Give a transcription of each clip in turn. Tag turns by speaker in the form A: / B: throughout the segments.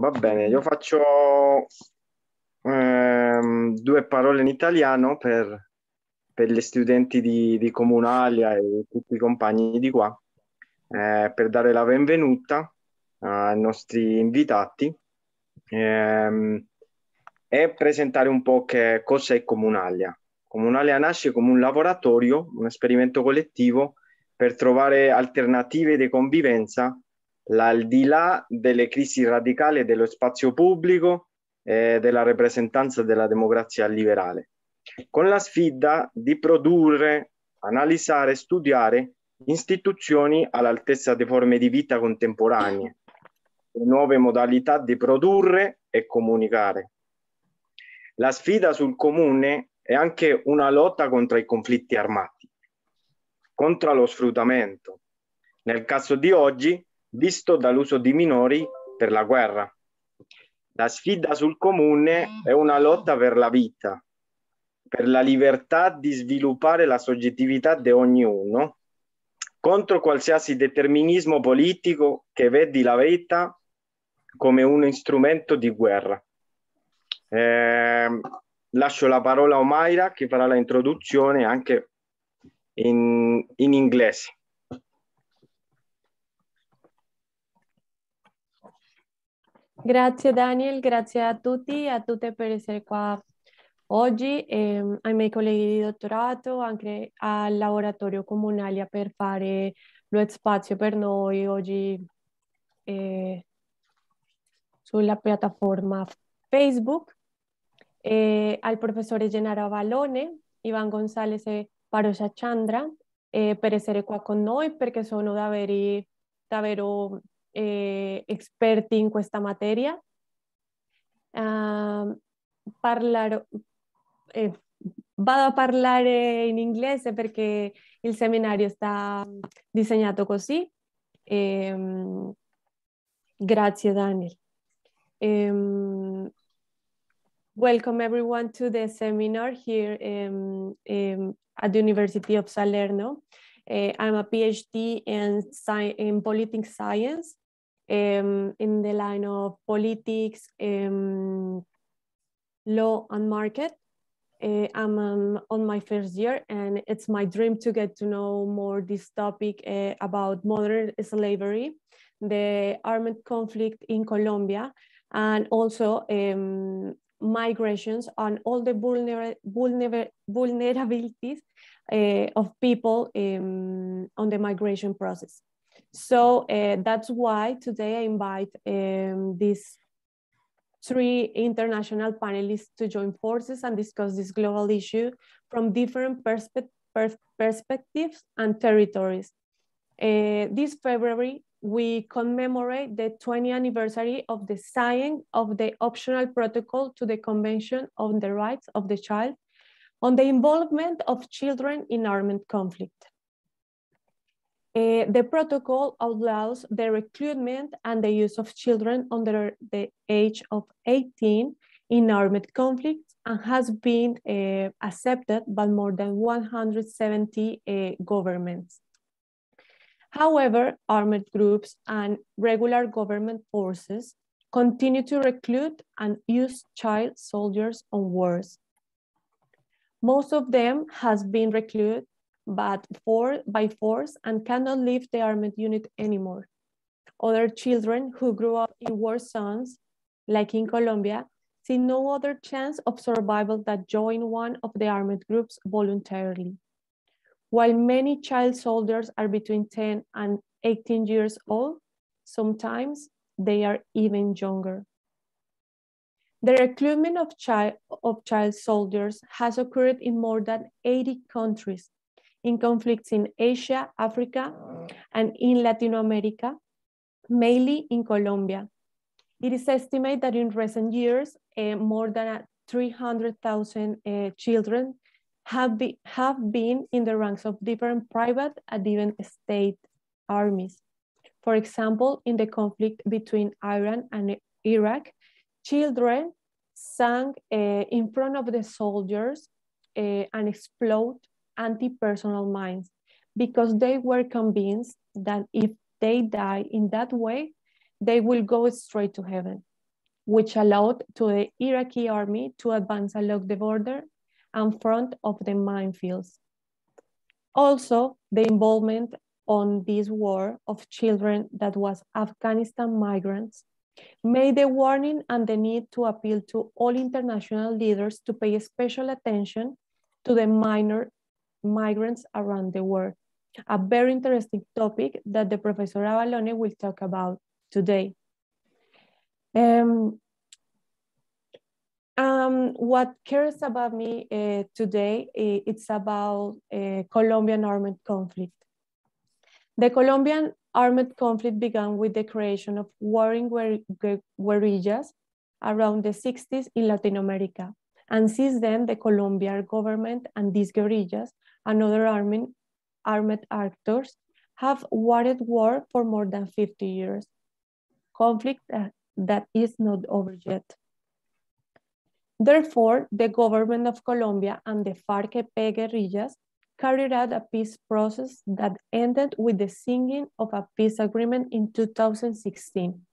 A: Va bene, io faccio due parole in italiano per gli studenti di Comunalia e tutti i compagni di qua, per dare la benvenuta ai nostri invitati e presentare un po' che cos'è Comunalia. Comunalia nasce come un laboratorio, un esperimento collettivo per trovare alternative di convivenza al di là delle crisi radicali dello spazio pubblico e della rappresentanza della democrazia liberale, con la sfida di produrre, analizzare, studiare istituzioni all'altezza di forme di vita contemporanee, nuove modalità di produrre e comunicare. La sfida sul comune è anche una lotta contro i conflitti armati, contro lo sfruttamento, nel caso di oggi, visto dall'uso di minori per la guerra. La sfida sul comune è una lotta per la vita, per la libertà di sviluppare la soggettività di ognuno, contro qualsiasi determinismo politico che vedi la vita come un strumento di guerra. Lascio la parola a Omaira che farà l'introduzione anche in inglese.
B: Grazie Daniel, grazie a tutti e a tutte per essere qua oggi, ai miei colleghi di dottorato, anche al laboratorio Comunalia per fare lo spazio per noi oggi sulla piattaforma Facebook, al professore Gennaro Avallone, Ivan Gonzalez e Parosa Chandra per essere qua con noi perché sono davvero esperti in questa materia. Vado a parlare in inglese perché il seminario sta disegnato così. Grazie Daniel. Welcome everyone to the seminar here at the University of Salerno. I'm a PhD in politics science, in the line of politics, law and market. I'm on my first year and it's my dream to get to know more this topic about modern slavery, the armed conflict in Colombia, and also migrations and all the vulnerabilities of people on the migration process. So that's why today I invite these three international panelists to join forces and discuss this global issue from different perspectives and territories. This February, we commemorate the 20th anniversary of the signing of the optional protocol to the Convention on the Rights of the Child on the involvement of children in armed conflict. The protocol outlaws the recruitment and the use of children under the age of 18 in armed conflicts and has been accepted by more than 170 governments. However, armed groups and regular government forces continue to recruit and use child soldiers on wars. Most of them has been recruited but by force and cannot leave the armed unit anymore. Other children who grew up in war zones, like in Colombia, see no other chance of survival than join one of the armed groups voluntarily. While many child soldiers are between 10 and 18 years old, sometimes they are even younger. The recruitment of child soldiers has occurred in more than 80 countries, in conflicts in Asia, Africa, and in Latin America, mainly in Colombia. It is estimated that in recent years, more than 300,000 children have been in the ranks of different private and even state armies. For example, in the conflict between Iran and Iraq, children sang in front of the soldiers and explode anti-personal mines because they were convinced that if they die in that way, they will go straight to heaven. which allowed to the Iraqi army to advance along the border and front of the minefields. Also, the involvement on this war of children that was Afghanistan migrants made the warning and the need to appeal to all international leaders to pay special attention to the minor migrants around the world. A very interesting topic that the Professor Avallone will talk about today. What cares about me today, it's about Colombian armed conflict. The Colombian armed conflict began with the creation of warring guerrillas around the 60s in Latin America. And since then, the Colombian government and these guerrillas and other armed actors have waged war for more than 50 years. Conflict that is not over yet. Therefore, the government of Colombia and the FARC-EP guerrillas carried out a peace process that ended with the signing of a peace agreement in 2016.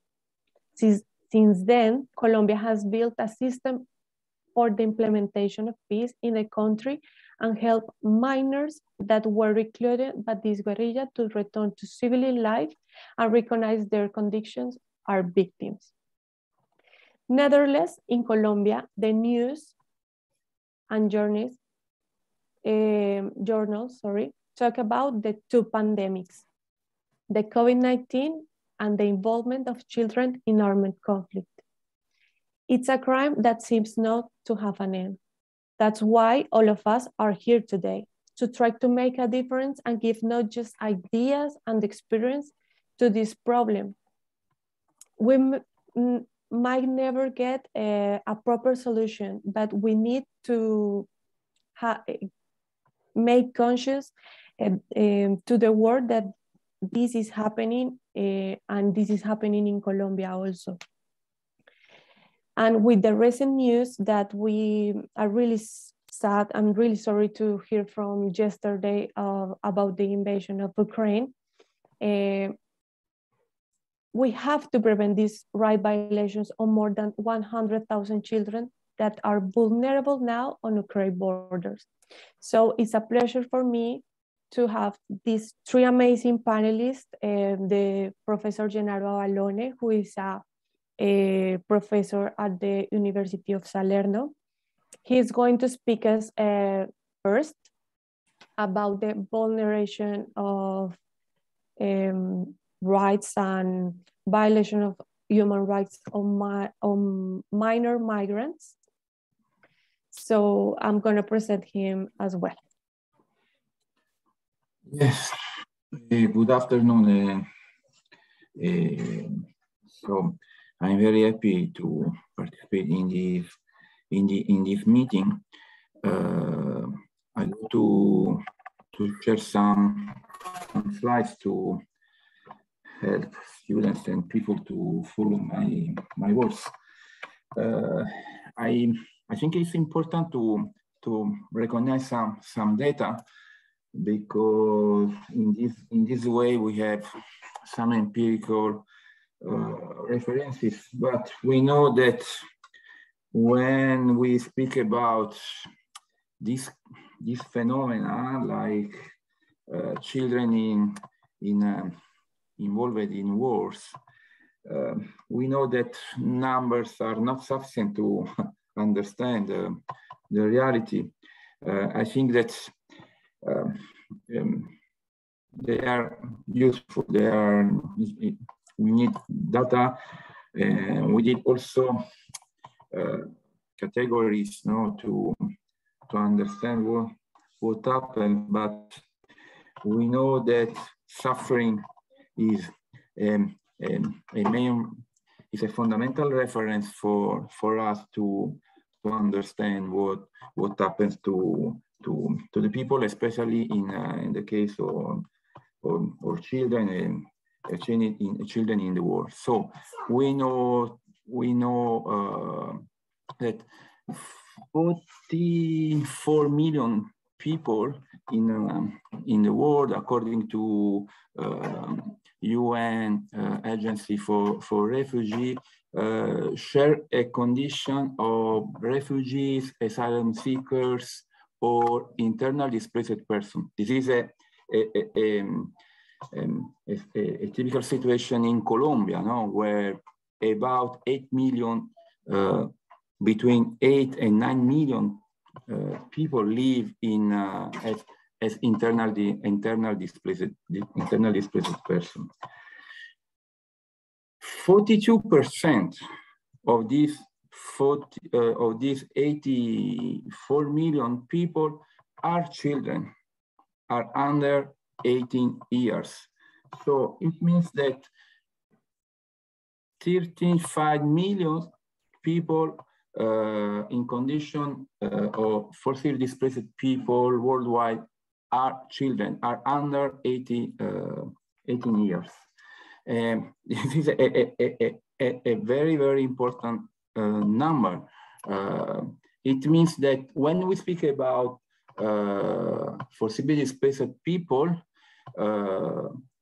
B: Since then, Colombia has built a system for the implementation of peace in the country and help minors that were recruited by this guerrilla to return to civilian life and recognize their conditions are victims. Nevertheless, in Colombia, the news and journals talk about the two pandemics, the COVID-19 and the involvement of children in armed conflict. It's a crime that seems not to have an end. That's why all of us are here today, to try to make a difference and give not just ideas and experience to this problem. We might never get a proper solution, but we need to make conscious to the world that this is happening, and this is happening in Colombia also. And with the recent news that we are really sad, I'm really sorry to hear from yesterday about the invasion of Ukraine. We have to prevent these right violations on more than 100,000 children that are vulnerable now on Ukraine borders. So it's a pleasure for me to have these three amazing panelists, the Professor Gennaro Avallone, who is a professor at the University of Salerno. He's going to speak us first about the vulneration of rights and violation of human rights on minor migrants. So I'm going to present him as well.
C: Yes, good afternoon. So I'm very happy to participate in this meeting. I want to share some slides to help students and people to follow my words. I think it's important to recognize some data, because in this way we have some empirical references, but we know that when we speak about this phenomena, like children involved in wars, we know that numbers are not sufficient to understand the reality. I think that they are useful. We need data. We need also categories, to understand what happened. But we know that suffering is a fundamental reference for us to understand what happens to the people, especially in the case of children and children in the war. So we know that 44 million people in the world, according to UN Agency for Refugee, share a condition of refugees, asylum seekers, or internal displaced person. This is a typical situation in Colombia, no? Where about 8 million, between 8 and 9 million people live in as internal displaced person. 42% of these 84 million people are children, are under 18 years. So it means that 35 million people in condition of forcibly displaced people worldwide are children, are under 18 years. This is a very, very important number. It means that when we speak about forcibly displaced people,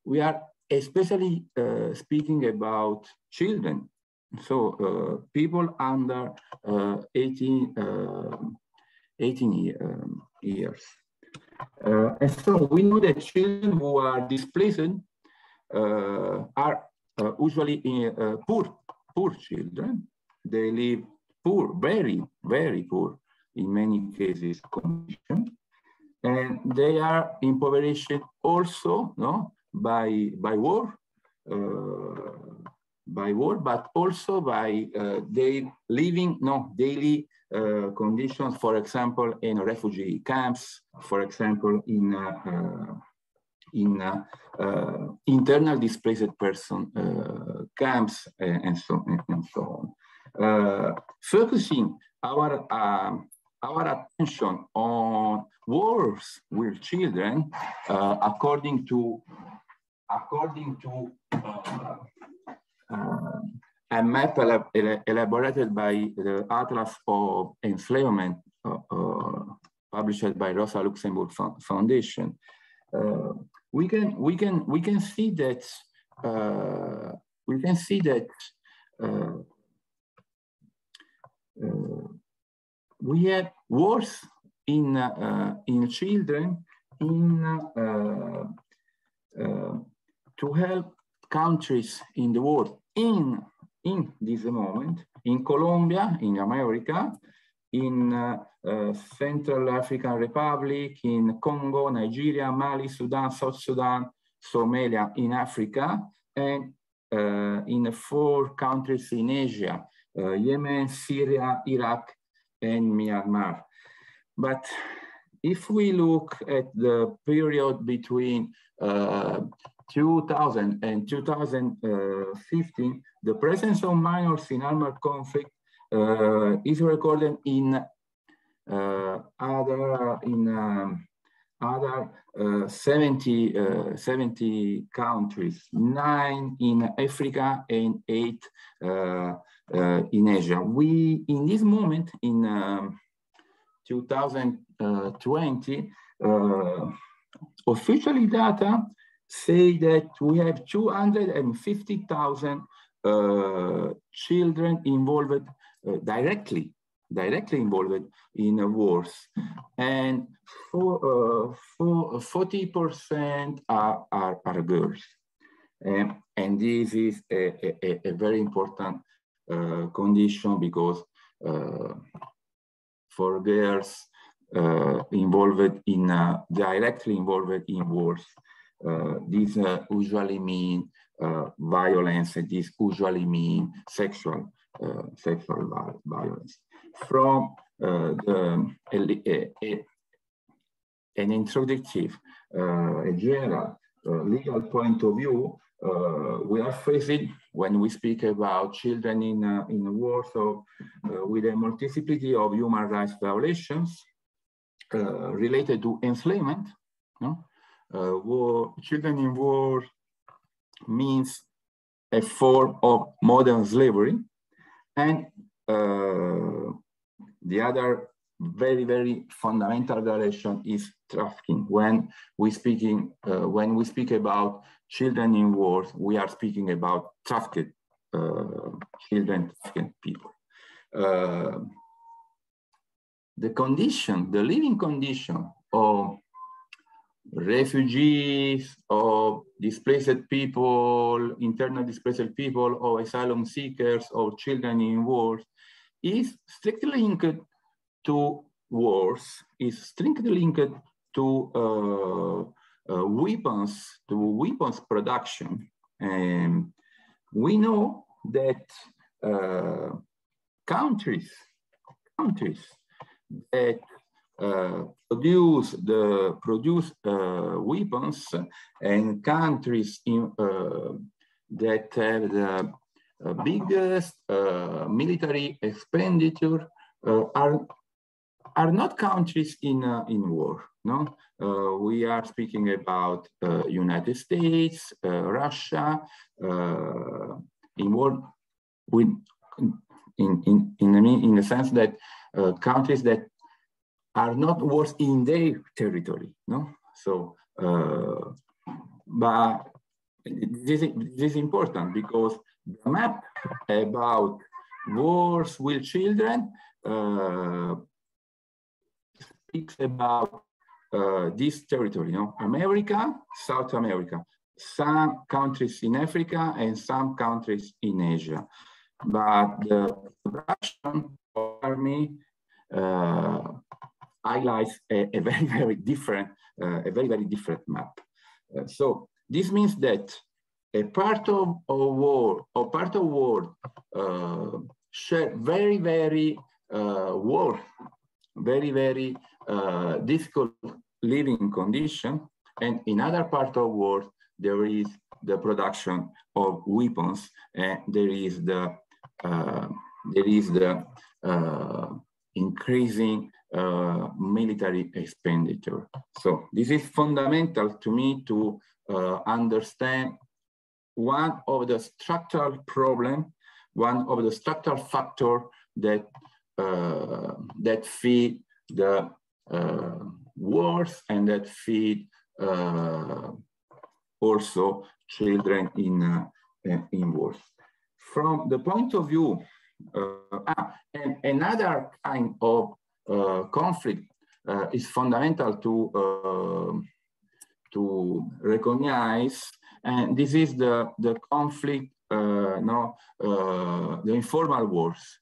C: we are especially speaking about children. So people under 18 years. And so we know that children who are displaced are usually poor children. They live poor, very, very poor, in many cases, condition. And they are impoverished also, no, by war, but also by their living, daily conditions. For example, in refugee camps, for example, in internal displaced person camps, and so on. Focusing our attention on wars with children, according to a map elaborated by the Atlas of Enslavement, published by Rosa Luxemburg Foundation. We can see that we have wars in children to help countries in the world in this moment, in Colombia, in America, in Central African Republic, in Congo, Nigeria, Mali, Sudan, South Sudan, Somalia, in Africa, and in 4 countries in Asia, Yemen, Syria, Iraq, and Myanmar. But if we look at the period between 2000 and 2015, the presence of minors in armed conflict is recorded in other 70 countries, 9 in Africa and 8 in Asia. We, in this moment, in 2020, officially data say that we have 250,000 children involved, directly involved in wars, and 40% are girls. And this is a very important condition, because for girls involved in directly involved in wars, these usually mean violence, and these usually mean sexual violence. From an introductive, a general legal point of view, we are facing, when we speak about children in war, so with a multiplicity of human rights violations related to enslavement. No? Children in war means a form of modern slavery, and the other very, very fundamental violation is trafficking. When we speak about children in wars, we are speaking about trafficked children, trafficked people. The condition, the living condition of refugees, or displaced people, internally displaced people, or asylum seekers, or children in wars, is strictly linked to wars, is strictly linked to weapons production. And we know that countries that produce weapons, and countries that have the biggest military expenditure are not countries in war. No, we are speaking about United States, Russia, in war with in the sense that countries that are not wars in their territory. No, so but this is important because the map about wars with children speaks about this territory, you know, America, South America, some countries in Africa, and some countries in Asia. But the Russian army highlights a very different map. So this means that a part of war share very difficult living condition, and in other part of war there is the production of weapons, and there is the increasing military expenditure. So this is fundamental to me to understand one of the structural problem, one of the structural factor that feed the wars, and that feed also children in wars. From the point of view, and another kind of conflict is fundamental to recognize, and this is the conflict, the informal wars.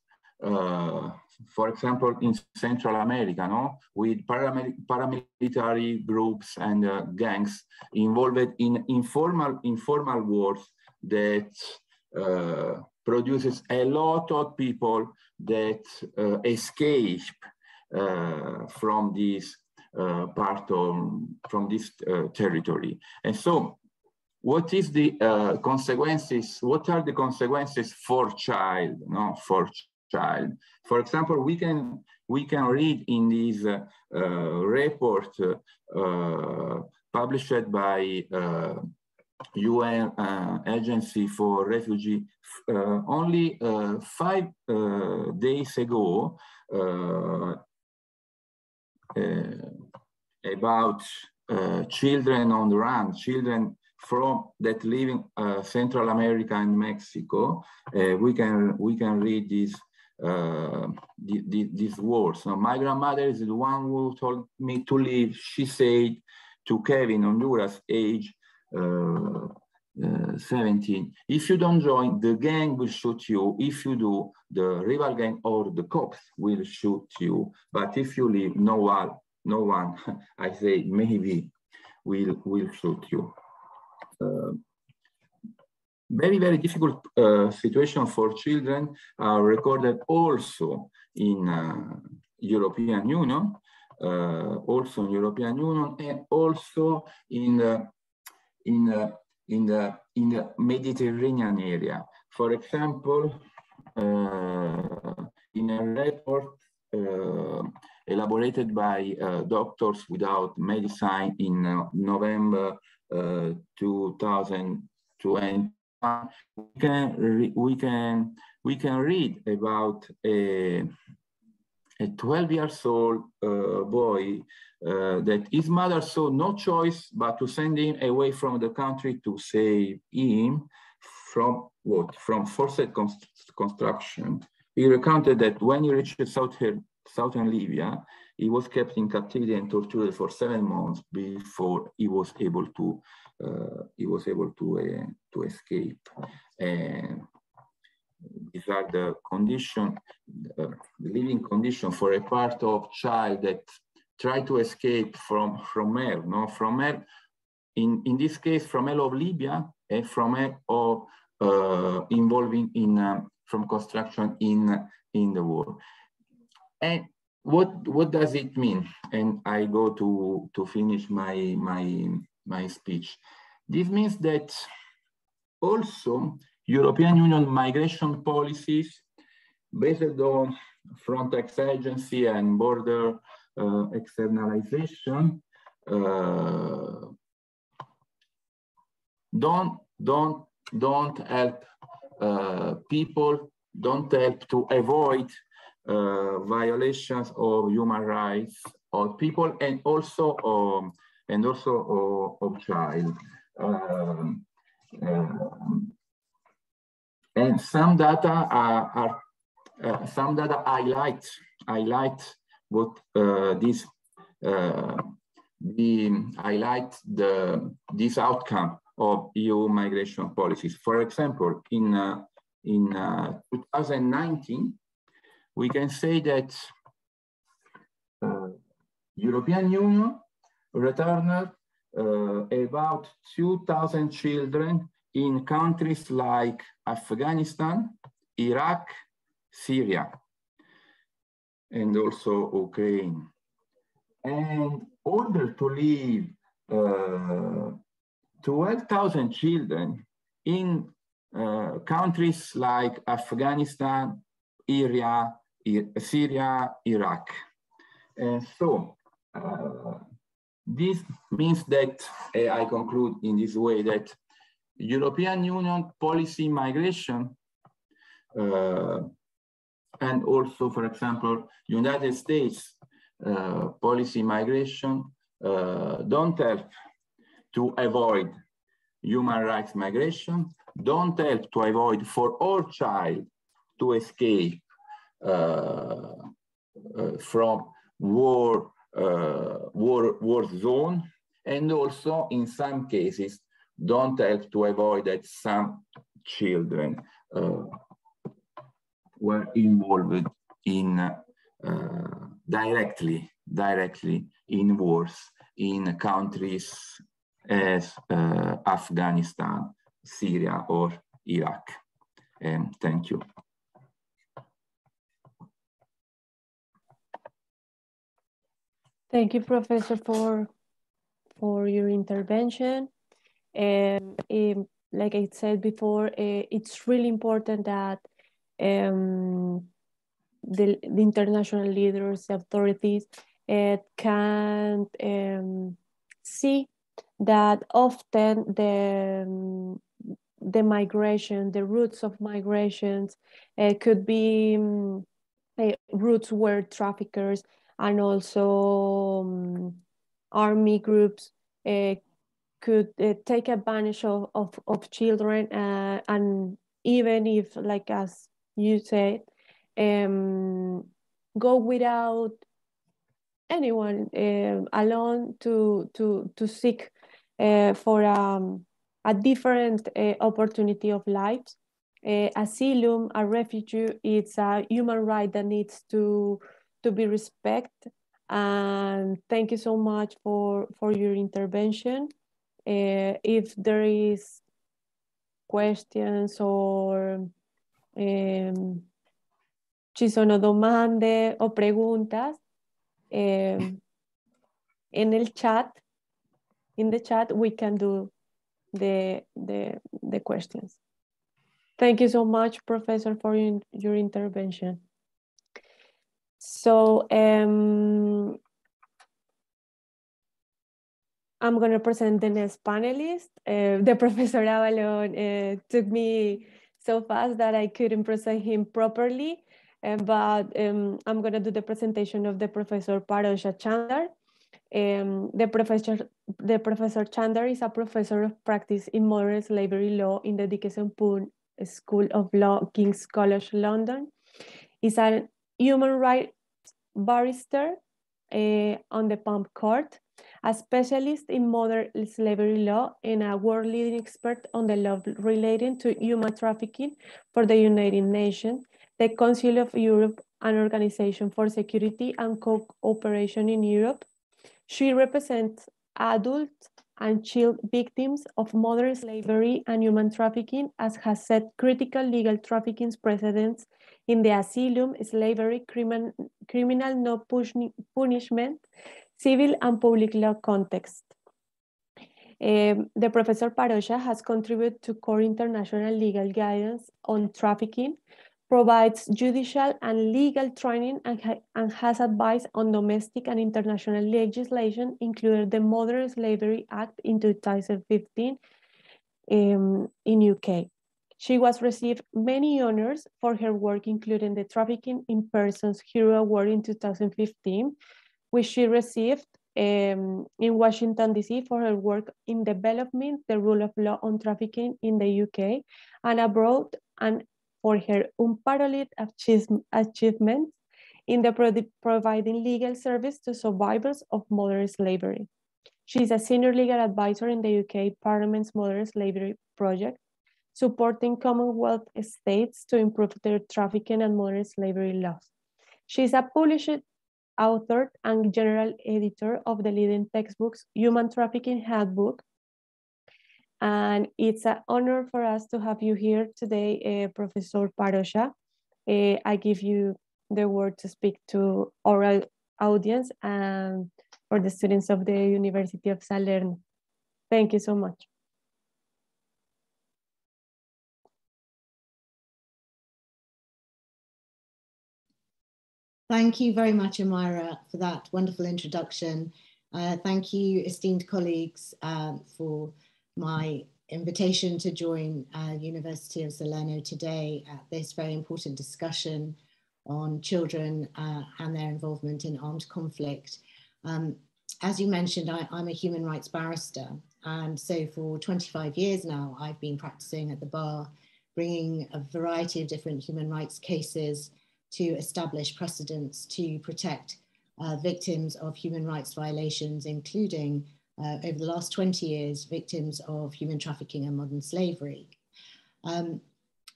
C: For example, in Central America, no, with paramilitary groups and gangs involved in informal wars that produces a lot of people that escape from this from this territory. And so, what is the consequences? What are the consequences for child? No, for child. For example, we can read in this report published by UN Agency for Refugee only 5 days ago about children on the run, children that live in Central America and Mexico. We can read these words. So my grandmother is the one who told me to leave. She said to Kevin, Honduras, age 17, if you don't join, the gang will shoot you. If you do, the rival gang or the cops will shoot you. But if you leave, no one, I say maybe, will shoot you. Very difficult situation for children are recorded also in European Union, and also in the Mediterranean area. For example, in a report elaborated by Doctors Without Medicine in November 2020, we can read about a 12-year-old boy that his mother saw no choice but to send him away from the country to save him from from forced construction. He recounted that when he reached southern Libya, he was kept in captivity and tortured for 7 months before he was able to escape. And these are the condition, the living condition for a part of child that try to escape from hell, no? From hell, in this case, from hell of Libya, and from hell of involving in from construction in the war. And what does it mean? And I go to finish my speech. This means that also European Union migration policies based on Frontex agency and border externalization don't help people, don't help to avoid violations of human rights of people and also of child. And some data are some data highlight what this outcome of EU migration policies. For example, in 2019, we can say that European Union returned about 2,000 children in countries like Afghanistan, Iraq, Syria, and also Ukraine. And in order to leave 12,000 children in countries like Afghanistan, Syria, Iraq. And so this means that, I conclude in this way, that European Union policy migration and also, for example, United States policy migration don't help to avoid human rights migration, don't help to avoid for all child to escape from war zone, and also in some cases don't help to avoid that some children were involved in directly in wars in countries as Afghanistan, Syria, or Iraq. And thank you.
B: Thank you, Professor, for your intervention. Like I said before, it's really important that the international leaders, the authorities, can see that often the migration, the routes of migrations could be routes where traffickers and also army groups could take advantage of children, and even if, like as you said, go without anyone alone to seek for a different opportunity of lives. Asylum, a refugee, it's a human right that needs to be respected. And thank you so much for your intervention. If there is questions or ci sono domande o preguntas in the chat, we can do the questions. Thank you so much, Professor, for your intervention. So I'm going to present the next panelist. The Professor Avalon took me so fast that I couldn't present him properly, but I'm going to do the presentation of the Professor Parosha Chandar. The Professor Chandar is a professor of practice in modern slavery law in the Dickinson Pool School of Law, King's College London. He's a human rights barrister on the Pump Court, a specialist in modern slavery law, and a world-leading expert on the law relating to human trafficking for the United Nations, the Council of Europe, an organization for security and cooperation in Europe. She represents adult and child victims of modern slavery and human trafficking, as has set critical legal trafficking precedents in the asylum, slavery, criminal no punishment, civil and public law context. The Professor Parosha has contributed to core international legal guidance on trafficking, provides judicial and legal training, and has advised on domestic and international legislation, including the Modern Slavery Act in 2015 in UK. She was received many honors for her work, including the Trafficking in Persons Hero Award in 2015, which she received in Washington, D.C. for her work in developing the rule of law on trafficking in the UK and abroad, and for her unparalleled achievements in the providing legal service to survivors of modern slavery. She is a senior legal advisor in the UK Parliament's Modern Slavery Project, supporting Commonwealth states to improve their trafficking and modern slavery laws. She is a published author and general editor of the leading textbooks Human Trafficking Handbook. And it's an honor for us to have you here today, Professor Parosha. I give you the word to speak to oral audience and for the students of the University of Salerno. Thank you so much.
D: Thank you very much, Omaira, for that wonderful introduction. Thank you, esteemed colleagues, for my invitation to join University of Salerno today at this very important discussion on children and their involvement in armed conflict. As you mentioned, I'm a human rights barrister, and so for 25 years now, I've been practicing at the bar, bringing a variety of different human rights cases to establish precedents to protect victims of human rights violations, including over the last 20 years, victims of human trafficking and modern slavery.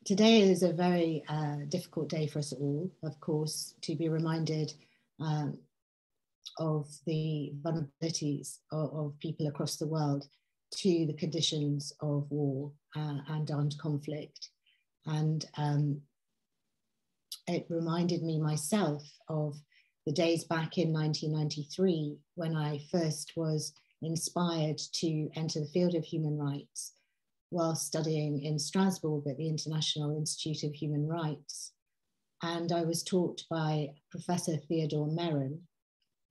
D: Today is a very difficult day for us all, of course, to be reminded of the vulnerabilities of people across the world to the conditions of war and armed conflict. And it reminded me myself of the days back in 1993 when I first was inspired to enter the field of human rights while studying in Strasbourg at the International Institute of Human Rights. And I was taught by Professor Theodore Meron,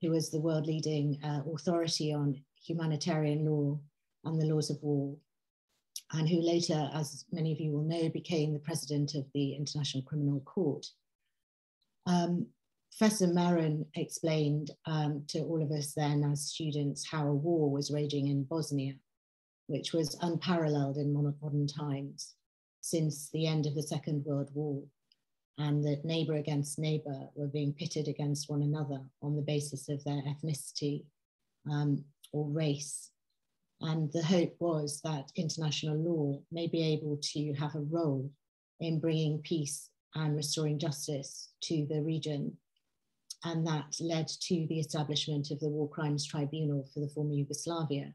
D: who was the world leading authority on humanitarian law and the laws of war, and who later, as many of you will know, became the president of the International Criminal Court. Professor Meron explained to all of us then as students how a war was raging in Bosnia, which was unparalleled in modern times since the end of the Second World War, and that neighbor against neighbor were being pitted against one another on the basis of their ethnicity or race. And the hope was that international law may be able to have a role in bringing peace and restoring justice to the region. And that led to the establishment of the War Crimes Tribunal for the former Yugoslavia,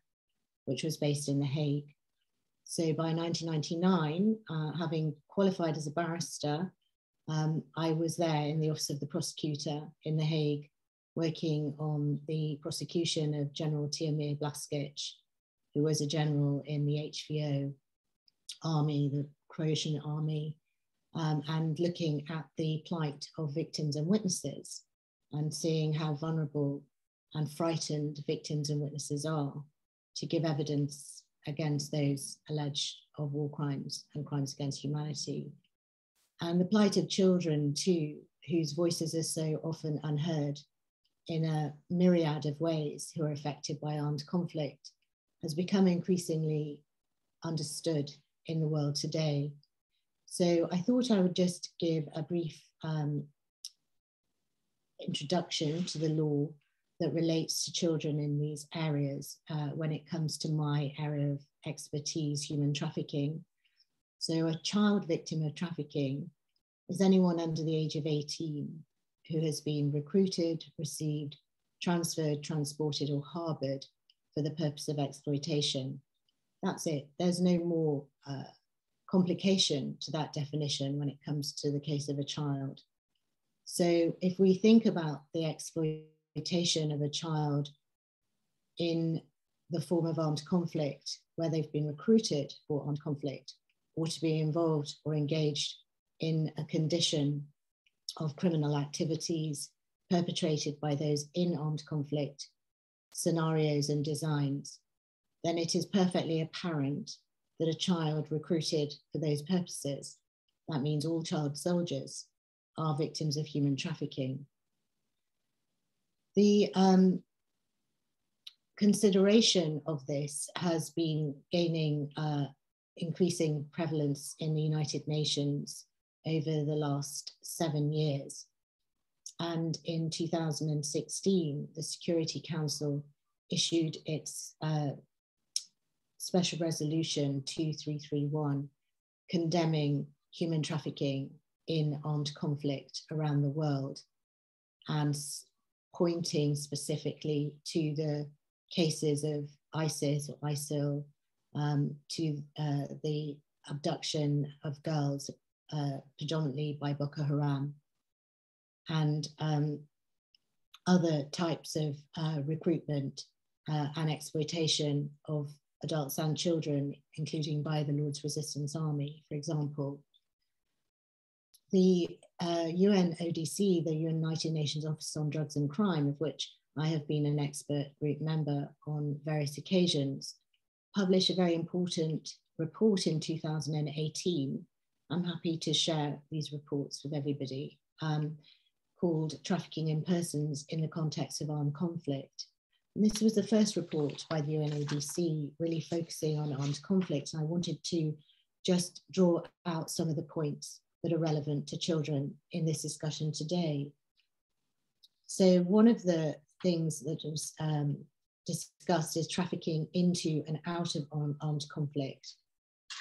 D: which was based in The Hague. So by 1999, having qualified as a barrister, I was there in the Office of the Prosecutor in The Hague, working on the prosecution of General Tihomir Blaskic, who was a general in the HVO army, the Croatian army, and looking at the plight of victims and witnesses and seeing how vulnerable and frightened victims and witnesses are to give evidence against those alleged of war crimes and crimes against humanity. And the plight of children too, whose voices are so often unheard in a myriad of ways who are affected by armed conflict, has become increasingly understood in the world today. So I thought I would just give a brief introduction to the law that relates to children in these areas when it comes to my area of expertise, human trafficking. So a child victim of trafficking is anyone under the age of 18 who has been recruited, received, transferred, transported, or harbored for the purpose of exploitation. That's it. There's no more complication to that definition when it comes to the case of a child. So if we think about the exploitation of a child in the form of armed conflict, where they've been recruited for armed conflict, or to be involved or engaged in a condition of criminal activities perpetrated by those in armed conflict scenarios and designs, then it is perfectly apparent that a child recruited for those purposes, that means all child soldiers, are victims of human trafficking. The consideration of this has been gaining increasing prevalence in the United Nations over the last 7 years. And in 2016, the Security Council issued its Special Resolution 2331, condemning human trafficking in armed conflict around the world, and pointing specifically to the cases of ISIS or ISIL, to the abduction of girls, predominantly by Boko Haram, and other types of recruitment and exploitation of adults and children, including by the Lord's Resistance Army, for example. The UNODC, the United Nations Office on Drugs and Crime, of which I have been an expert group member on various occasions, published a very important report in 2018. I'm happy to share these reports with everybody, called Trafficking in Persons in the Context of Armed Conflict. And this was the first report by the UNODC really focusing on armed conflict. And I wanted to just draw out some of the points that are relevant to children in this discussion today. So one of the things that was discussed is trafficking into and out of armed conflict.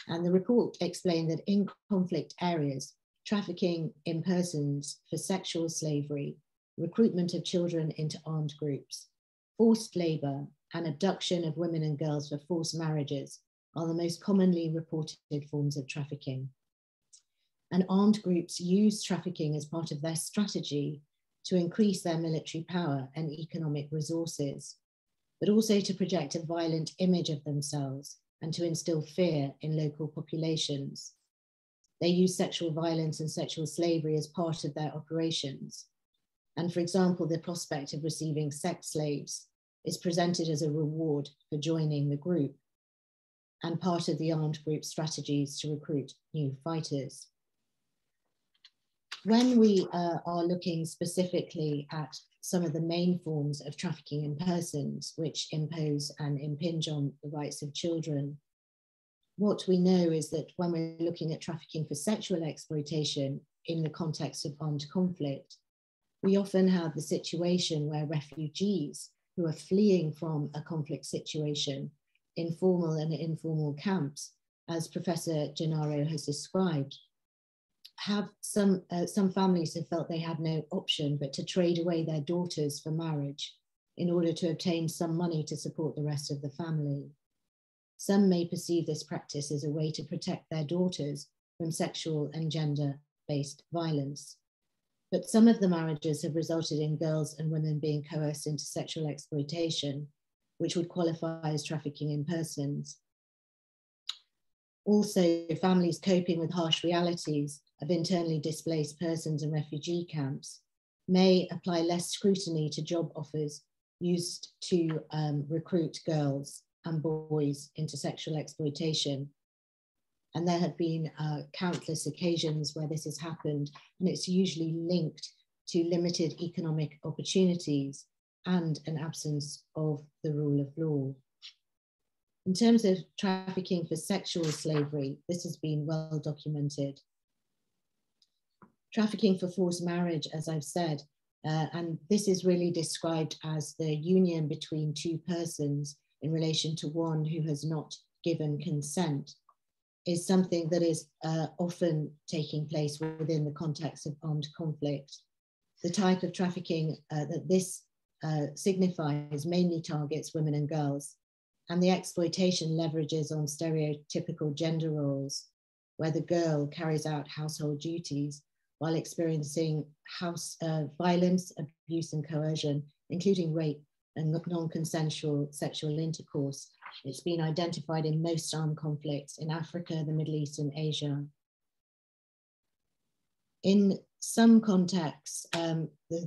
D: And the report explained that in conflict areas, trafficking in persons for sexual slavery, recruitment of children into armed groups, forced labor, and abduction of women and girls for forced marriages are the most commonly reported forms of trafficking. And armed groups use trafficking as part of their strategy to increase their military power and economic resources, but also to project a violent image of themselves and to instill fear in local populations. They use sexual violence and sexual slavery as part of their operations. And for example, the prospect of receiving sex slaves is presented as a reward for joining the group and part of the armed group strategies to recruit new fighters. When we are looking specifically at some of the main forms of trafficking in persons, which impose and impinge on the rights of children, what we know is that when we're looking at trafficking for sexual exploitation in the context of armed conflict, we often have the situation where refugees who are fleeing from a conflict situation in formal and informal camps, as Professor Gennaro has described, have some families have felt they had no option but to trade away their daughters for marriage in order to obtain some money to support the rest of the family. Some may perceive this practice as a way to protect their daughters from sexual and gender-based violence. But some of the marriages have resulted in girls and women being coerced into sexual exploitation, which would qualify as trafficking in persons. Also, families coping with harsh realities of internally displaced persons in refugee camps may apply less scrutiny to job offers used to recruit girls and boys into sexual exploitation. And there have been countless occasions where this has happened, and it's usually linked to limited economic opportunities and an absence of the rule of law. In terms of trafficking for sexual slavery, this has been well documented. Trafficking for forced marriage, as I've said, and this is really described as the union between two persons in relation to one who has not given consent, is something that is often taking place within the context of armed conflict. The type of trafficking that this signifies mainly targets women and girls, and the exploitation leverages on stereotypical gender roles, where the girl carries out household duties while experiencing violence, abuse, and coercion, including rape and non-consensual sexual intercourse. It's been identified in most armed conflicts in Africa, the Middle East, and Asia. In some contexts,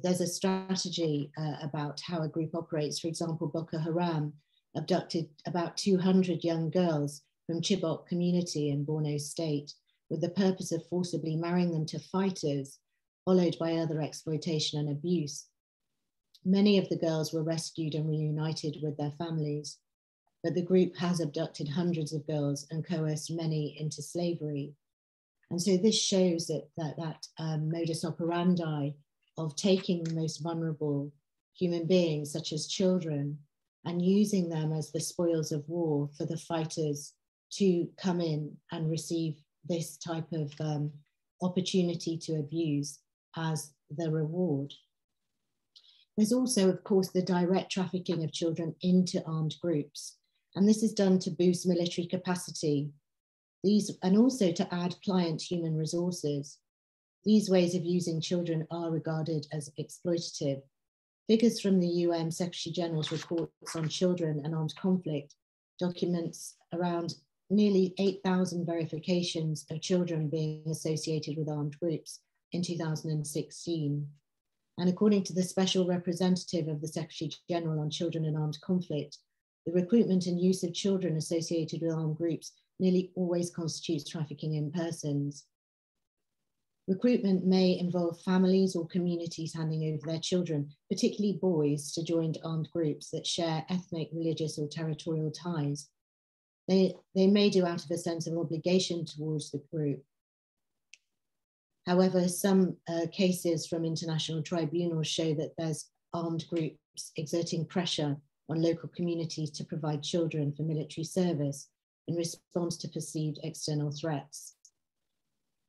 D: there's a strategy about how a group operates. For example, Boko Haram abducted about 200 young girls from Chibok community in Borno State with the purpose of forcibly marrying them to fighters, followed by other exploitation and abuse. Many of the girls were rescued and reunited with their families, but the group has abducted hundreds of girls and coerced many into slavery. And so this shows that modus operandi of taking the most vulnerable human beings, such as children, and using them as the spoils of war for the fighters to come in and receive this type of opportunity to abuse as the reward. There's also, of course, the direct trafficking of children into armed groups. And this is done to boost military capacity, and also to add client human resources. These ways of using children are regarded as exploitative. Figures from the UN Secretary General's reports on children and armed conflict documents around nearly 8,000 verifications of children being associated with armed groups in 2016. And according to the Special Representative of the Secretary General on Children and Armed Conflict, the recruitment and use of children associated with armed groups nearly always constitutes trafficking in persons. Recruitment may involve families or communities handing over their children, particularly boys, to joined armed groups that share ethnic, religious, or territorial ties. They may do out of a sense of obligation towards the group. However, some cases from international tribunals show that there's armed groups exerting pressure on local communities to provide children for military service in response to perceived external threats.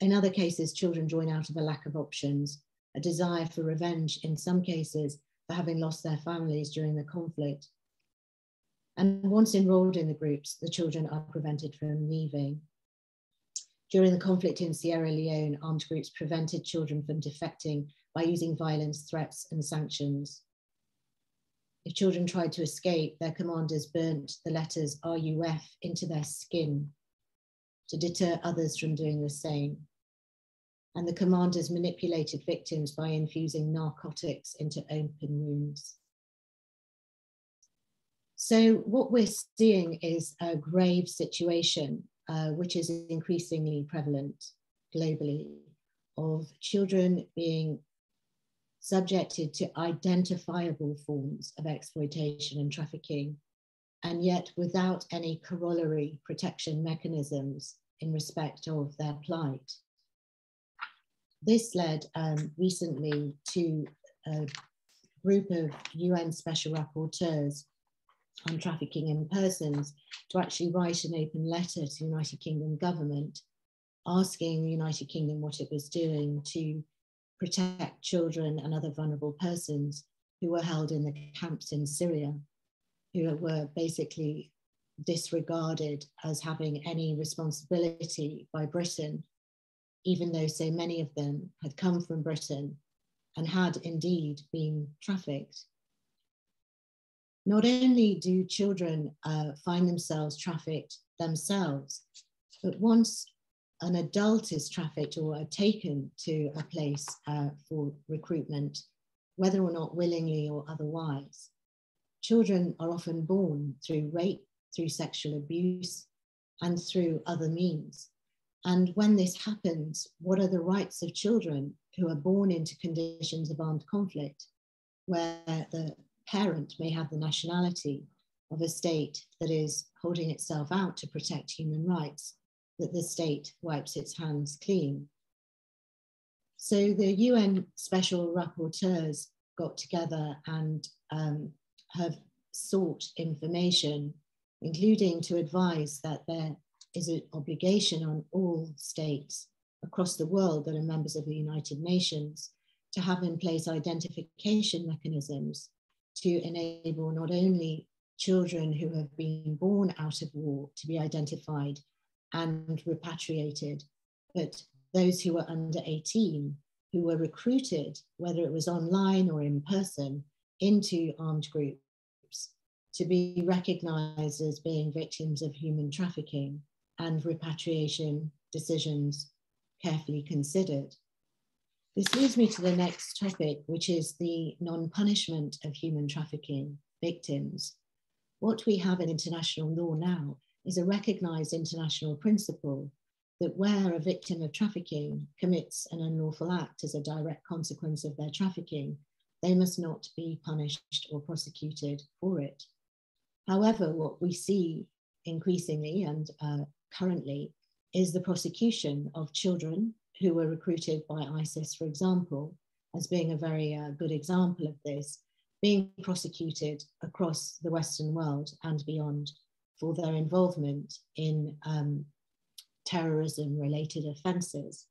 D: In other cases, children join out of a lack of options, a desire for revenge in some cases for having lost their families during the conflict. And once enrolled in the groups, the children are prevented from leaving. During the conflict in Sierra Leone, armed groups prevented children from defecting by using violence, threats, and sanctions. If children tried to escape, their commanders burnt the letters RUF into their skin to deter others from doing the same. And the commanders manipulated victims by infusing narcotics into open wounds. So what we're seeing is a grave situation, which is increasingly prevalent globally, of children being subjected to identifiable forms of exploitation and trafficking, and yet without any corollary protection mechanisms in respect of their plight. This led recently to a group of UN special rapporteurs on trafficking in persons to actually write an open letter to the United Kingdom government, asking the United Kingdom what it was doing to protect children and other vulnerable persons who were held in the camps in Syria, who were basically disregarded as having any responsibility by Britain, even though so many of them had come from Britain and had indeed been trafficked. Not only do children find themselves trafficked themselves, but once an adult is trafficked or taken to a place for recruitment, whether or not willingly or otherwise, children are often born through rape, through sexual abuse, and through other means. And when this happens, what are the rights of children who are born into conditions of armed conflict, where the parent may have the nationality of a state that is holding itself out to protect human rights, that the state wipes its hands clean? So the UN special rapporteurs got together and have sought information, including to advise that there is an obligation on all states across the world that are members of the United Nations to have in place identification mechanisms to enable not only children who have been born out of war to be identified and repatriated, but those who were under 18 who were recruited, whether it was online or in person, into armed groups to be recognized as being victims of human trafficking and repatriation decisions carefully considered. This leads me to the next topic, which is the non-punishment of human trafficking victims. What we have in international law now is a recognized international principle that where a victim of trafficking commits an unlawful act as a direct consequence of their trafficking, they must not be punished or prosecuted for it. However, what we see increasingly and currently is the prosecution of children who were recruited by ISIS, for example, as being a very good example of this, being prosecuted across the Western world and beyond for their involvement in terrorism-related offences.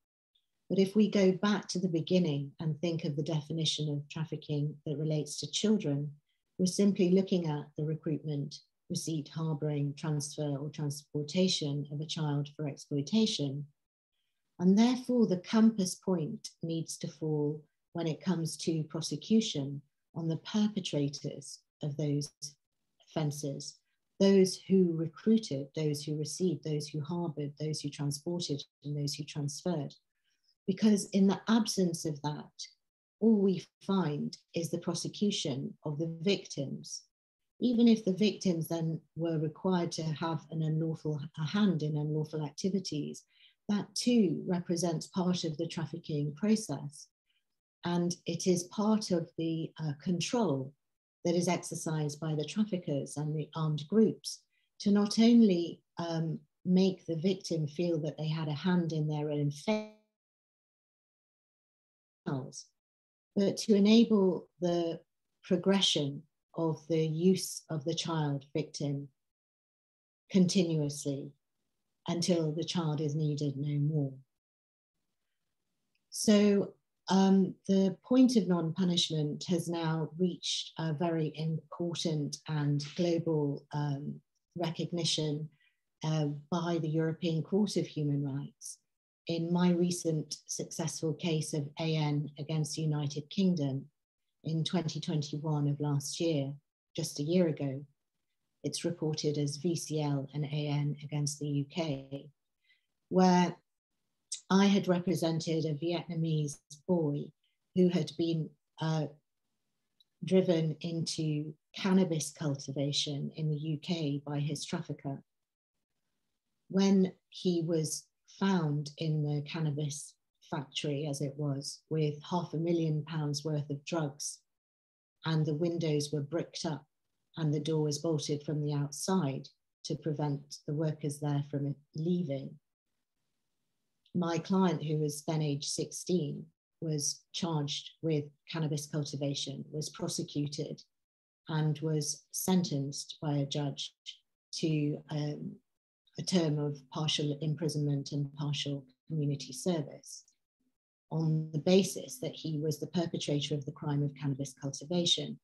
D: But if we go back to the beginning and think of the definition of trafficking that relates to children, we're simply looking at the recruitment, receipt, harbouring, transfer or transportation of a child for exploitation. And therefore the compass point needs to fall when it comes to prosecution on the perpetrators of those offences, those who recruited, those who received, those who harboured, those who transported, and those who transferred. Because in the absence of that, all we find is the prosecution of the victims. Even if the victims then were required to have a hand in unlawful activities, that too represents part of the trafficking process. And it is part of the control that is exercised by the traffickers and the armed groups to not only make the victim feel that they had a hand in their own fate, but to enable the progression of the use of the child victim continuously until the child is needed no more. So the point of non-punishment has now reached a very important and global recognition by the European Court of Human Rights. In my recent successful case of AN against the United Kingdom in 2021 of last year, just a year ago, it's reported as VCL and AN against the UK, where I had represented a Vietnamese boy who had been driven into cannabis cultivation in the UK by his trafficker. When he was found in the cannabis factory, as it was, with £500,000 worth of drugs, and the windows were bricked up and the door was bolted from the outside to prevent the workers there from leaving. My client, who was then age 16, was charged with cannabis cultivation, was prosecuted, and was sentenced by a judge to a term of partial imprisonment and partial community service on the basis that he was the perpetrator of the crime of cannabis cultivation.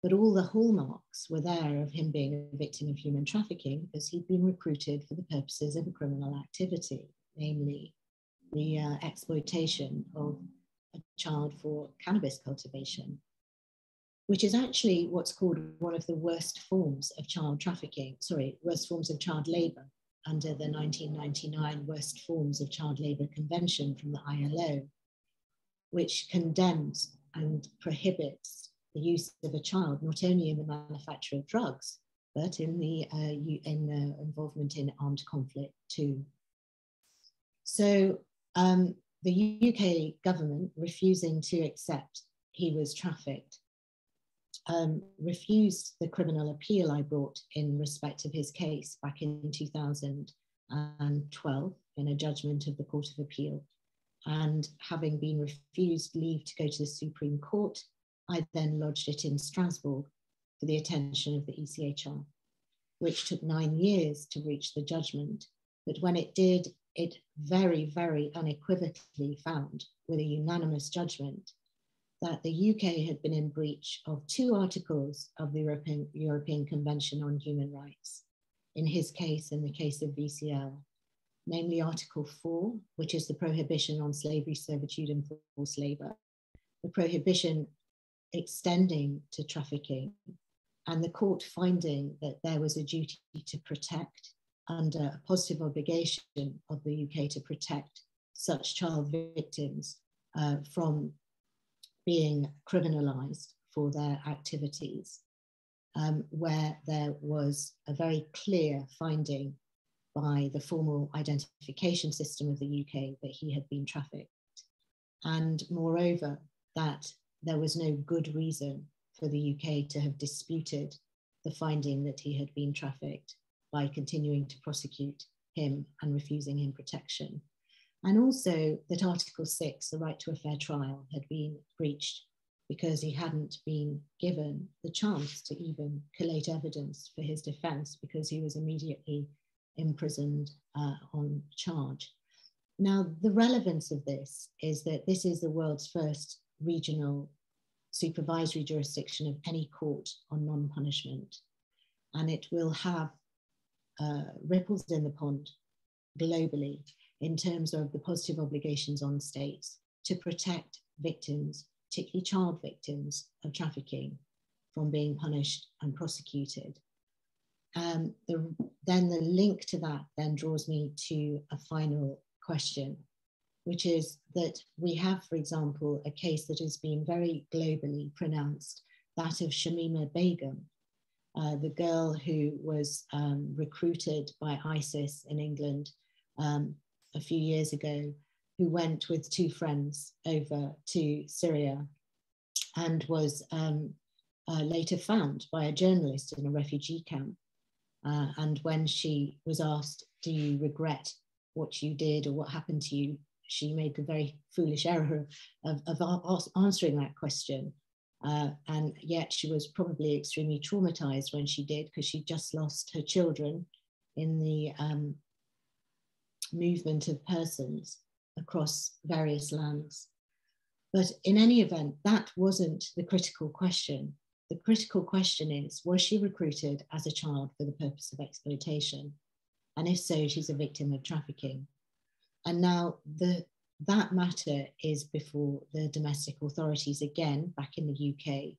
D: But all the hallmarks were there of him being a victim of human trafficking because he'd been recruited for the purposes of a criminal activity, namely the exploitation of a child for cannabis cultivation, which is actually what's called one of the worst forms of child trafficking, worst forms of child labour under the 1999 Worst Forms of Child Labour Convention from the ILO, which condemns and prohibits the use of a child, not only in the manufacture of drugs, but in the involvement in armed conflict too. So the UK government, refusing to accept he was trafficked, refused the criminal appeal I brought in respect of his case back in 2012 in a judgment of the Court of Appeal, And having been refused leave to go to the Supreme Court, I then lodged it in Strasbourg for the attention of the ECHR, which took 9 years to reach the judgment. But when it did, it very, very unequivocally found, with a unanimous judgment, that the UK had been in breach of 2 articles of the European Convention on Human Rights, in his case, in the case of VCL, namely Article 4, which is the prohibition on slavery, servitude, and forced labor, the prohibition extending to trafficking, and the court finding that there was a duty to protect under a positive obligation of the UK to protect such child victims from being criminalized for their activities, where there was a very clear finding by the formal identification system of the UK that he had been trafficked. And moreover, that there was no good reason for the UK to have disputed the finding that he had been trafficked by continuing to prosecute him and refusing him protection. And also that Article 6, the right to a fair trial, had been breached because he hadn't been given the chance to even collate evidence for his defense, because he was immediately imprisoned on charge. Now, the relevance of this is that this is the world's first regional supervisory jurisdiction of any court on non-punishment, and it will have ripples in the pond globally in terms of the positive obligations on states to protect victims, particularly child victims of trafficking, from being punished and prosecuted. Then the link to that then draws me to a final question, which is that we have, for example, a case that has been very globally pronounced, that of Shamima Begum, the girl who was recruited by ISIS in England a few years ago, who went with 2 friends over to Syria and was later found by a journalist in a refugee camp. And when she was asked, do you regret what you did or what happened to you, she made the very foolish error of answering that question. And yet she was probably extremely traumatized when she did, because she just lost her children in the movement of persons across various lands. But in any event, that wasn't the critical question. The critical question is, was she recruited as a child for the purpose of exploitation? And if so, she's a victim of trafficking. And now that matter is before the domestic authorities again, back in the UK,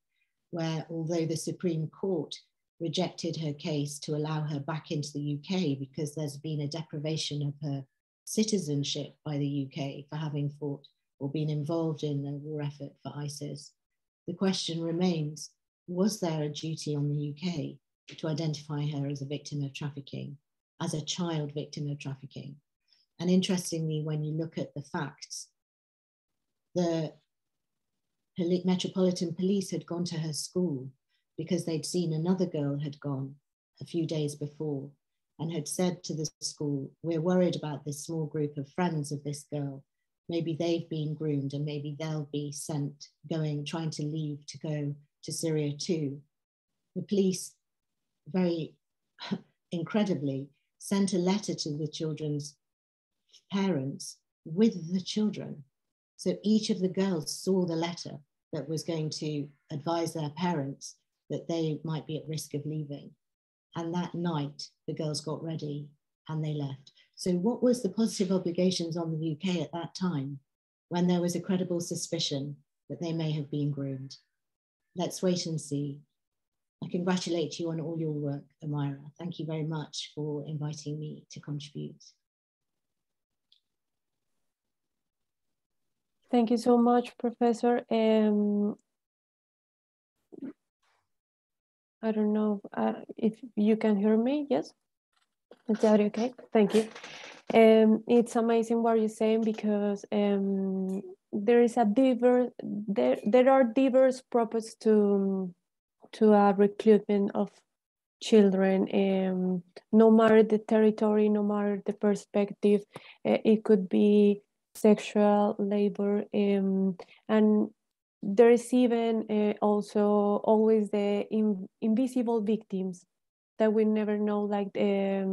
D: where although the Supreme Court rejected her case to allow her back into the UK because there's been a deprivation of her citizenship by the UK for having fought or been involved in the war effort for ISIS, the question remains, was there a duty on the UK to identify her as a victim of trafficking, as a child victim of trafficking? And interestingly, when you look at the facts, the Metropolitan Police had gone to her school because they'd seen another girl had gone a few days before and had said to the school, we're worried about this small group of friends of this girl. Maybe they've been groomed and maybe they'll be sent trying to leave to go to Syria too. The police, very incredibly, sent a letter to the children's parents with the children. So each of the girls saw the letter that was going to advise their parents that they might be at risk of leaving. And that night, the girls got ready and they left. So what was the positive obligations on the UK at that time when there was a credible suspicion that they may have been groomed? Let's wait and see. I congratulate you on all your work, Omaira. Thank you very much for inviting me to contribute.
B: Thank you so much, Professor. I don't know if you can hear me. Yes? Is that okay? Thank you. It's amazing what you're saying, because there is there are diverse purposes to a recruitment of children, no matter the territory, no matter the perspective. It could be sexual labor, and there is even also always the invisible victims that we never know, like the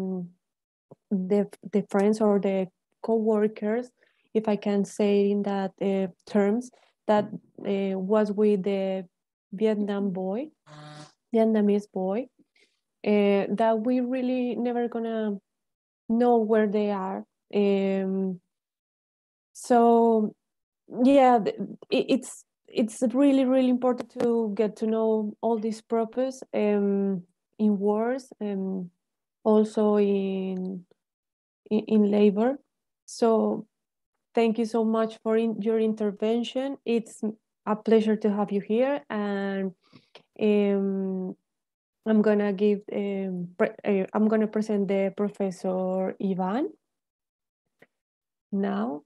B: friends or the co-workers, if I can say in that terms, that was with the Vietnamese boy, that we really never gonna know where they are. So yeah, it's really, really important to get to know all this purpose in wars, also in labor. So thank you so much for your intervention. It's a pleasure to have you here, and I'm gonna present the Professor Ivan now.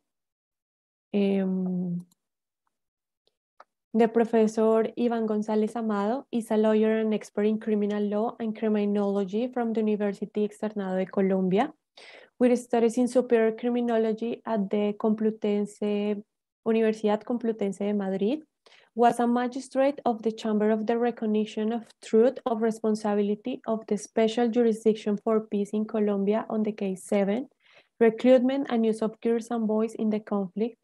B: The Professor Ivan González Amado is a lawyer and expert in criminal law and criminology from the University Externado de Colombia, with studies in superior criminology at the Universidad Complutense de Madrid. Was a magistrate of the Chamber of the Recognition of Truth of Responsibility of the Special Jurisdiction for Peace in Colombia on the case 7, recruitment and use of girls and boys in the conflict.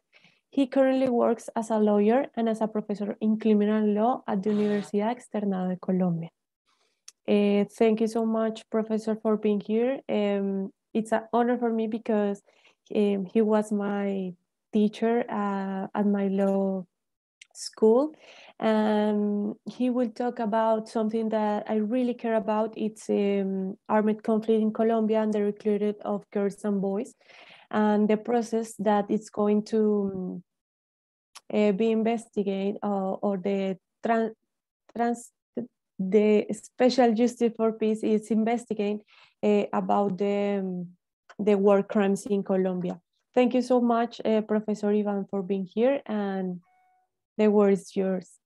B: He currently works as a lawyer and as a professor in criminal law at the Universidad Externado de Colombia. Thank you so much, Professor, for being here. It's an honor for me because he was my teacher at my law school, and he will talk about something that I really care about. It's armed conflict in Colombia and the recruitment of girls and boys, and the process that it's going to be investigated, or the Special Justice for Peace is investigating about the war crimes in Colombia. Thank you so much, Professor Ivan, for being here, and the word is yours.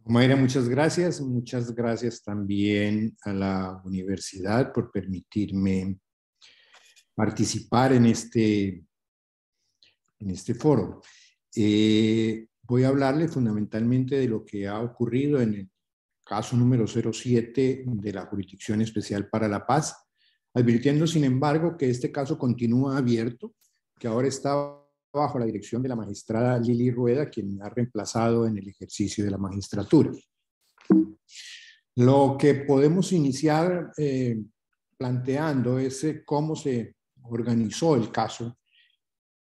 E: Omaira, muchas gracias. Muchas gracias también a la universidad por permitirme participar en este foro. Voy a hablarle fundamentalmente de lo que ha ocurrido en el caso número 07 de la Jurisdicción Especial para la Paz, advirtiendo, sin embargo, que este caso continúa abierto, que ahora está bajo la dirección de la magistrada Lili Rueda, quien me ha reemplazado en el ejercicio de la magistratura. Lo que podemos iniciar planteando es cómo se organizó el caso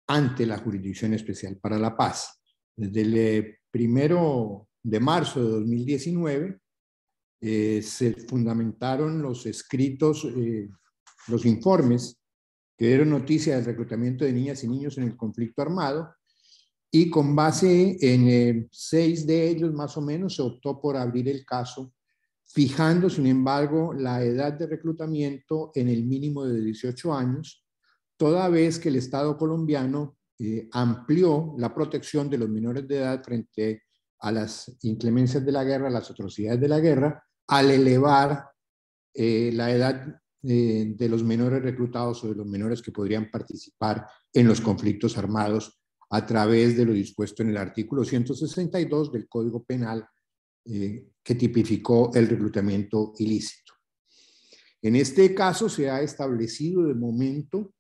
E: ante la Jurisdicción Especial para la Paz. Desde el 1 de marzo de 2019 se fundamentaron los escritos, los informes que dieron noticia del reclutamiento de niñas y niños en el conflicto armado, y con base en 6 de ellos más o menos se optó por abrir el caso, fijando sin embargo la edad de reclutamiento en el mínimo de 18 años, toda vez que el Estado colombiano amplió la protección de los menores de edad frente a las inclemencias de la guerra, las atrocidades de la guerra, al elevar la edad de los menores reclutados o de los menores que podrían participar en los conflictos armados a través de lo dispuesto en el artículo 162 del Código Penal, que tipificó el reclutamiento ilícito. En este caso se ha establecido de momento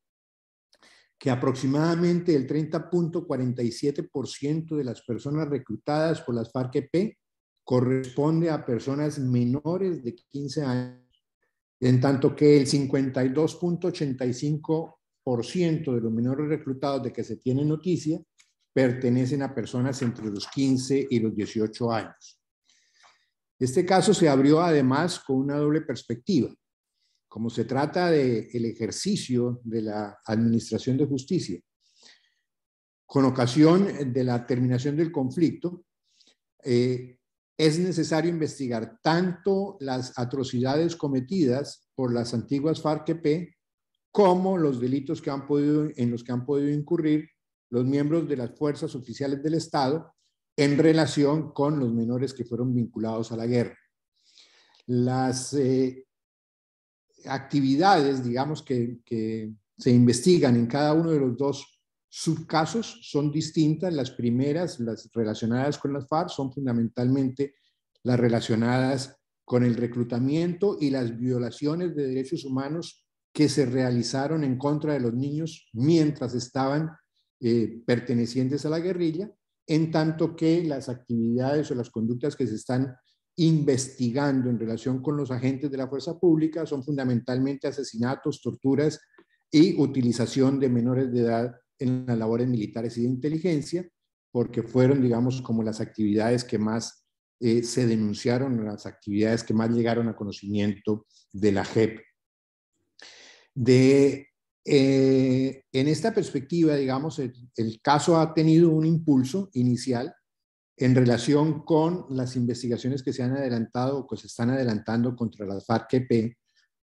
E: que aproximadamente el 30.47% de las personas reclutadas por las FARC-EP corresponde a personas menores de 15 años, en tanto que el 52.85% de los menores reclutados de que se tiene noticia pertenecen a personas entre los 15 y los 18 años. Este caso se abrió además con una doble perspectiva. Como se trata del ejercicio de la administración de justicia, con ocasión de la terminación del conflicto, es necesario investigar tanto las atrocidades cometidas por las antiguas FARC-EP como los delitos en los que han podido incurrir los miembros de las fuerzas oficiales del Estado en relación con los menores que fueron vinculados a la guerra. Las actividades, digamos, que se investigan en cada uno de los dos subcasos son distintas. Las primeras, las relacionadas con las FARC, son fundamentalmente las relacionadas con el reclutamiento y las violaciones de derechos humanos que se realizaron en contra de los niños mientras estaban pertenecientes a la guerrilla, en tanto que las actividades o las conductas que se están investigando en relación con los agentes de la fuerza pública son fundamentalmente asesinatos, torturas y utilización de menores de edad en las labores militares y de inteligencia, porque fueron, digamos, como las actividades que más se denunciaron, las actividades que más llegaron a conocimiento de la JEP. En esta perspectiva, digamos, el caso ha tenido un impulso inicial en relación con las investigaciones que se han adelantado o que se están adelantando contra las FARC-EP,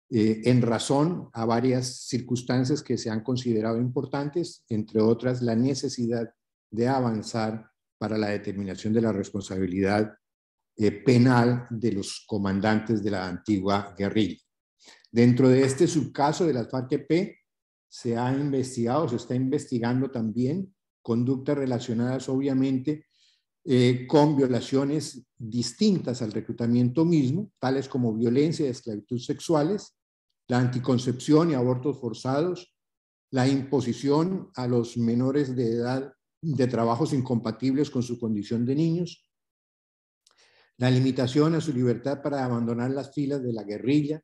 E: en razón a varias circunstancias que se han considerado importantes, entre otras la necesidad de avanzar para la determinación de la responsabilidad penal de los comandantes de la antigua guerrilla. Dentro de este subcaso de las FARC-EP se ha investigado, se está investigando también conductas relacionadas obviamente con violaciones distintas al reclutamiento mismo, tales como violencia y esclavitud sexuales, la anticoncepción y abortos forzados, la imposición a los menores de edad de trabajos incompatibles con su condición de niños, la limitación a su libertad para abandonar las filas de la guerrilla,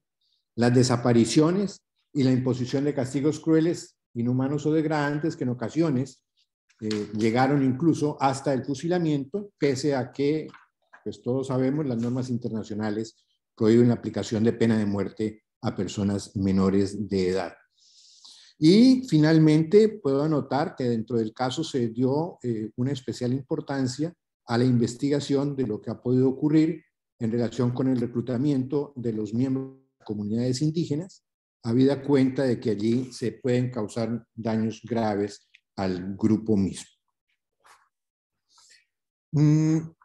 E: las desapariciones y la imposición de castigos crueles, inhumanos o degradantes que en ocasiones llegaron incluso hasta el fusilamiento, pese a que, pues todos sabemos, las normas internacionales prohíben la aplicación de pena de muerte a personas menores de edad. Y finalmente puedo anotar que dentro del caso se dio una especial importancia a la investigación de lo que ha podido ocurrir en relación con el reclutamiento de los miembros de comunidades indígenas, habida cuenta de que allí se pueden causar daños graves al grupo mismo.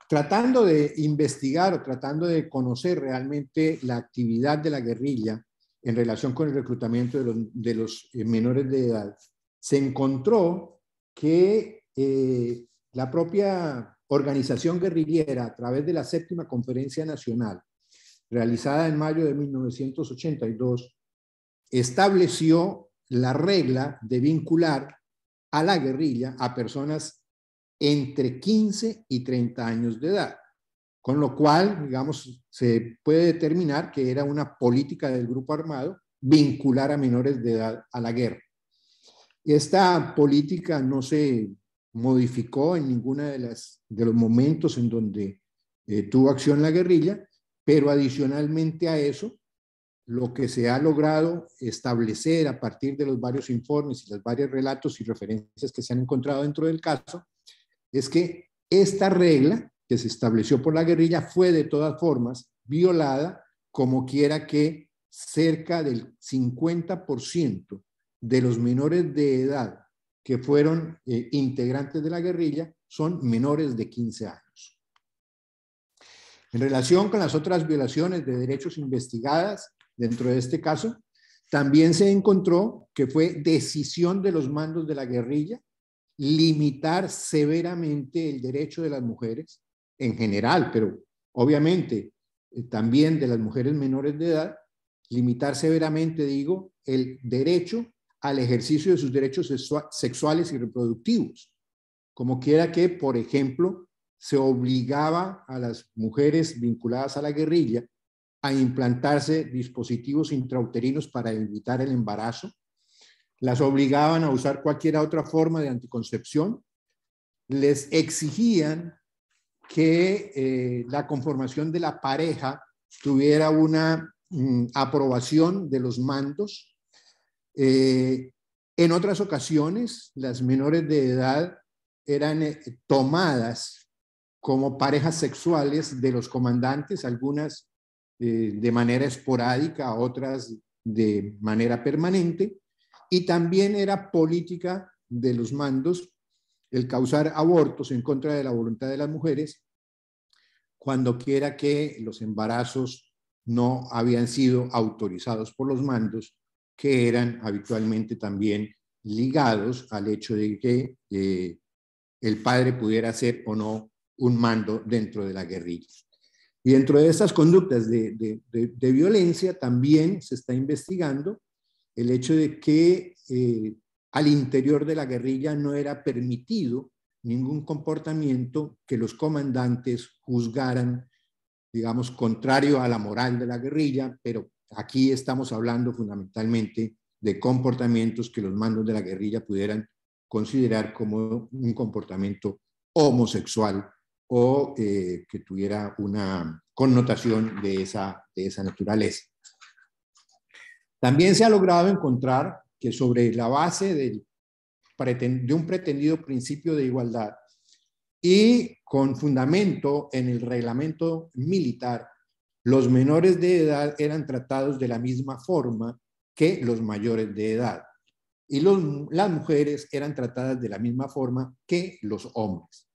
E: Tratando de investigar o tratando de conocer realmente la actividad de la guerrilla en relación con el reclutamiento de los menores de edad, se encontró que la propia organización guerrillera, a través de la 7ª Conferencia Nacional, realizada en mayo de 1982, estableció la regla de vincular a la guerrilla a personas entre 15 y 30 años de edad, con lo cual, digamos, se puede determinar que era una política del grupo armado vincular a menores de edad a la guerra. Esta política no se modificó en ninguno de los momentos en donde tuvo acción la guerrilla, pero adicionalmente a eso, lo que se ha logrado establecer a partir de los varios informes y los varios relatos y referencias que se han encontrado dentro del caso, es que esta regla que se estableció por la guerrilla fue de todas formas violada, como quiera que cerca del 50% de los menores de edad que fueron integrantes de la guerrilla son menores de 15 años. En relación con las otras violaciones de derechos investigadas dentro de este caso, también se encontró que fue decisión de los mandos de la guerrilla limitar severamente el derecho de las mujeres en general, pero obviamente también de las mujeres menores de edad, limitar severamente, digo, el derecho al ejercicio de sus derechos sexuales y reproductivos, como quiera que, por ejemplo, se obligaba a las mujeres vinculadas a la guerrilla a implantarse dispositivos intrauterinos para evitar el embarazo, las obligaban a usar cualquier otra forma de anticoncepción, les exigían que la conformación de la pareja tuviera una aprobación de los mandos. En otras ocasiones, las menores de edad eran tomadas como parejas sexuales de los comandantes, algunas de manera esporádica, otras de manera permanente, y también era política de los mandos el causar abortos en contra de la voluntad de las mujeres, cuando quiera que los embarazos no habían sido autorizados por los mandos, que eran habitualmente también ligados al hecho de que el padre pudiera ser o no un mando dentro de la guerrilla. Y dentro de estas conductas de violencia también se está investigando el hecho de que al interior de la guerrilla no era permitido ningún comportamiento que los comandantes juzgaran, digamos, contrario a la moral de la guerrilla, pero aquí estamos hablando fundamentalmente de comportamientos que los mandos de la guerrilla pudieran considerar como un comportamiento homosexual o que tuviera una connotación de esa naturaleza. También se ha logrado encontrar que sobre la base de un pretendido principio de igualdad y con fundamento en el reglamento militar, los menores de edad eran tratados de la misma forma que los mayores de edad y las mujeres eran tratadas de la misma forma que los hombres.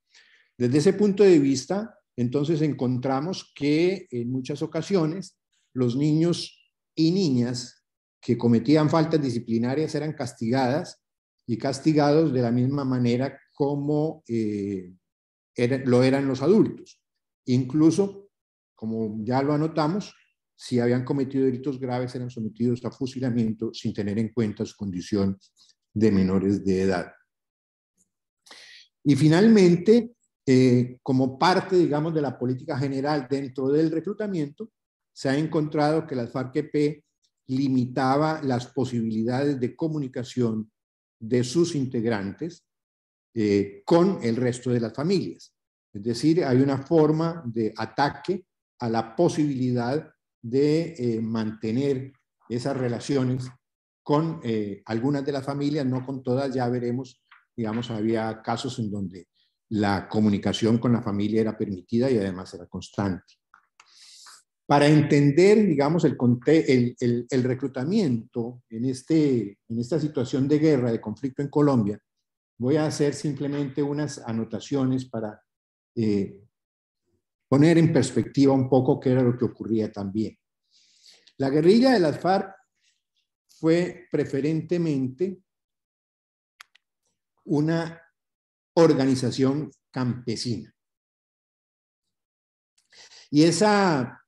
E: Desde ese punto de vista, entonces encontramos que en muchas ocasiones los niños y niñas que cometían faltas disciplinarias eran castigadas y castigados de la misma manera como lo eran los adultos. Incluso, como ya lo anotamos, si habían cometido delitos graves eran sometidos a fusilamiento sin tener en cuenta su condición de menores de edad. Y finalmente, como parte, digamos, de la política general dentro del reclutamiento, se ha encontrado que las FARC-EP limitaba las posibilidades de comunicación de sus integrantes con el resto de las familias. Es decir, hay una forma de ataque a la posibilidad de mantener esas relaciones con algunas de las familias, no con todas, ya veremos, digamos, había casos en donde la comunicación con la familia era permitida y además era constante. Para entender, digamos, el reclutamiento en esta situación de guerra, de conflicto en Colombia, voy a hacer simplemente unas anotaciones para poner en perspectiva un poco qué era lo que ocurría también. La guerrilla de las FARC fue preferentemente una organización campesina. Y esa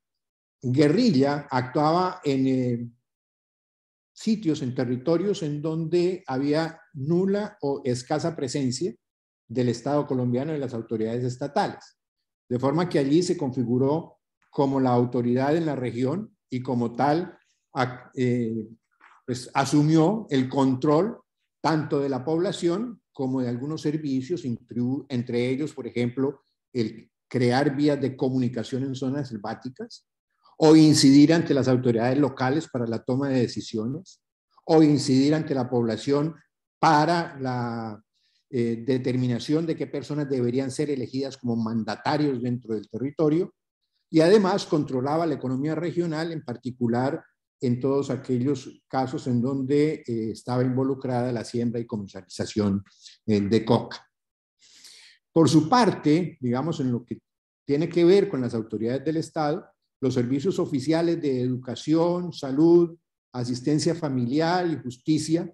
E: guerrilla actuaba en sitios, en territorios en donde había nula o escasa presencia del Estado colombiano y de las autoridades estatales. De forma que allí se configuró como la autoridad en la región y como tal pues asumió el control tanto de la población como de algunos servicios, entre ellos, por ejemplo, el crear vías de comunicación en zonas selváticas, o incidir ante las autoridades locales para la toma de decisiones, o incidir ante la población para la determinación de qué personas deberían ser elegidas como mandatarios dentro del territorio, y además controlaba la economía regional, en particular en todos aquellos casos en donde estaba involucrada la siembra y comercialización de coca. Por su parte, digamos, en lo que tiene que ver con las autoridades del Estado, los servicios oficiales de educación, salud, asistencia familiar y justicia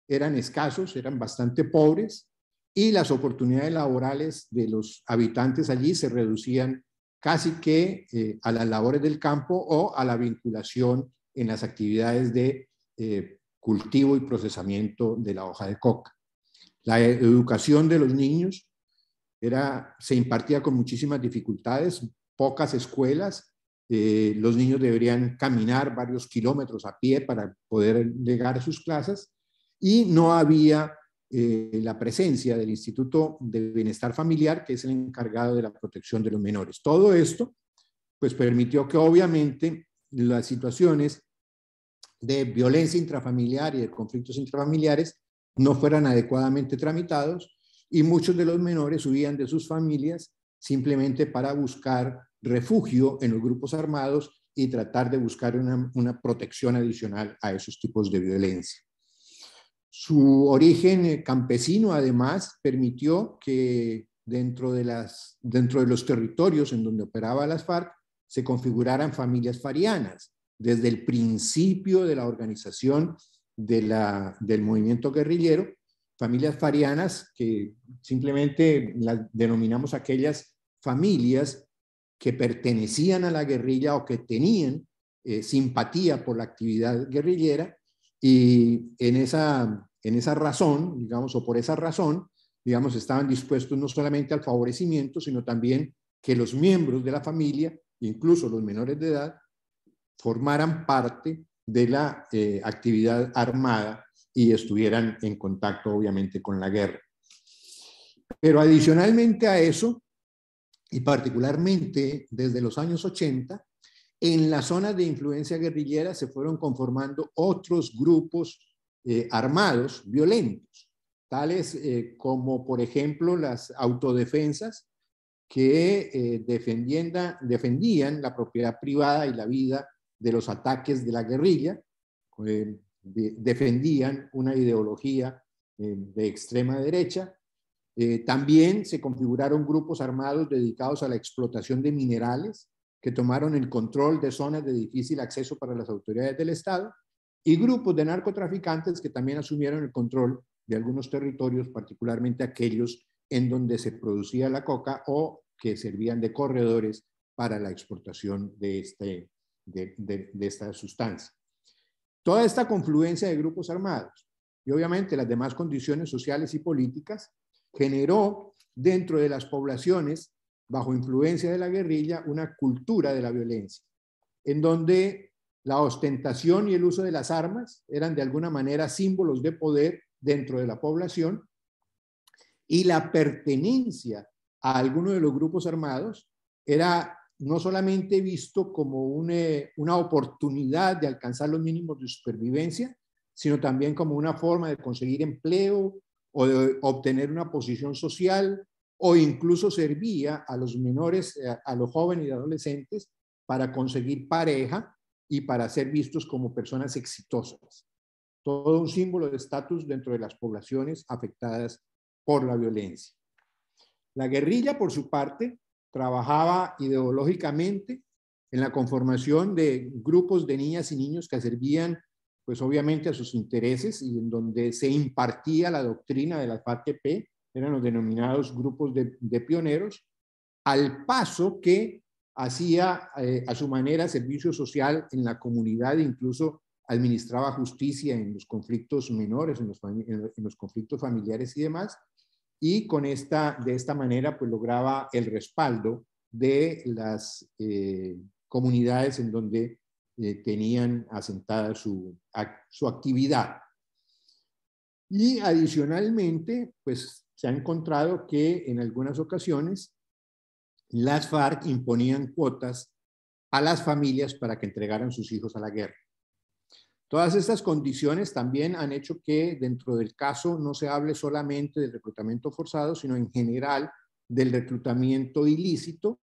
E: eran escasos, eran bastante pobres, y las oportunidades laborales de los habitantes allí se reducían casi que a las labores del campo o a la vinculación en las actividades de cultivo y procesamiento de la hoja de coca. La educación de los niños se impartía con muchísimas dificultades, pocas escuelas, los niños deberían caminar varios kilómetros a pie para poder llegar a sus clases y no había la presencia del Instituto de Bienestar Familiar, que es el encargado de la protección de los menores. Todo esto pues permitió que obviamente las situaciones de violencia intrafamiliar y de conflictos intrafamiliares no fueran adecuadamente tramitados y muchos de los menores huían de sus familias simplemente para buscar refugio en los grupos armados y tratar de buscar una protección adicional a esos tipos de violencia. Su origen campesino además permitió que dentro de los territorios en donde operaba las FARC se configuraran familias farianas. Desde el principio de la organización del movimiento guerrillero, familias farianas, que simplemente las denominamos aquellas familias que pertenecían a la guerrilla o que tenían simpatía por la actividad guerrillera, y en esa razón, digamos, o por esa razón, digamos, estaban dispuestos no solamente al favorecimiento, sino también que los miembros de la familia, incluso los menores de edad, formaran parte de la actividad armada y estuvieran en contacto, obviamente, con la guerra. Pero adicionalmente a eso, y particularmente desde los años 80, en las zonas de influencia guerrillera se fueron conformando otros grupos armados violentos, tales como, por ejemplo, las autodefensas, que defendían la propiedad privada y la vida de los ataques de la guerrilla, defendían una ideología de extrema derecha. También se configuraron grupos armados dedicados a la explotación de minerales, que tomaron el control de zonas de difícil acceso para las autoridades del Estado, y grupos de narcotraficantes que también asumieron el control de algunos territorios, particularmente aquellos en donde se producía la coca o que servían de corredores para la exportación de esta sustancia. Toda esta confluencia de grupos armados y obviamente las demás condiciones sociales y políticas generó dentro de las poblaciones, bajo influencia de la guerrilla, una cultura de la violencia, en donde la ostentación y el uso de las armas eran de alguna manera símbolos de poder dentro de la población, y la pertenencia a alguno de los grupos armados era no solamente visto como una oportunidad de alcanzar los mínimos de supervivencia, sino también como una forma de conseguir empleo o de obtener una posición social, o incluso servía a los menores, a los jóvenes y adolescentes, para conseguir pareja y para ser vistos como personas exitosas. Todo un símbolo de estatus dentro de las poblaciones afectadas por la violencia. La guerrilla, por su parte, trabajaba ideológicamente en la conformación de grupos de niñas y niños que servían, pues obviamente, a sus intereses, y en donde se impartía la doctrina de la FARC-EP, eran los denominados grupos de pioneros, al paso que hacía a su manera servicio social en la comunidad, incluso administraba justicia en los conflictos menores, en los conflictos familiares y demás, y de esta manera pues lograba el respaldo de las comunidades en donde tenían asentada su actividad. Y adicionalmente, pues se ha encontrado que en algunas ocasiones las FARC imponían cuotas a las familias para que entregaran sus hijos a la guerra. Todas estas condiciones también han hecho que dentro del caso no se hable solamente del reclutamiento forzado, sino en general del reclutamiento ilícito,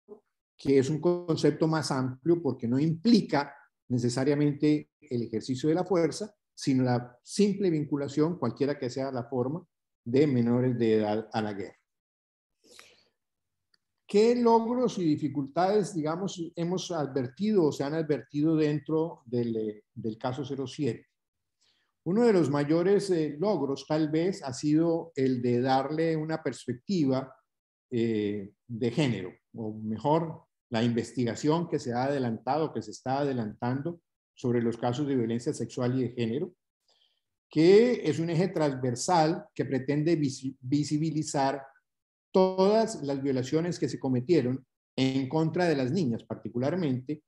E: que es un concepto más amplio porque no implica necesariamente el ejercicio de la fuerza, sino la simple vinculación, cualquiera que sea la forma, de menores de edad a la guerra. ¿Qué logros y dificultades, digamos, hemos advertido o se han advertido dentro del caso 07? Uno de los mayores logros, tal vez, ha sido el de darle una perspectiva de género, o mejor, la investigación que se ha adelantado, que se está adelantando sobre los casos de violencia sexual y de género, que es un eje transversal que pretende visibilizar todas las violaciones que se cometieron en contra de las niñas, particularmente,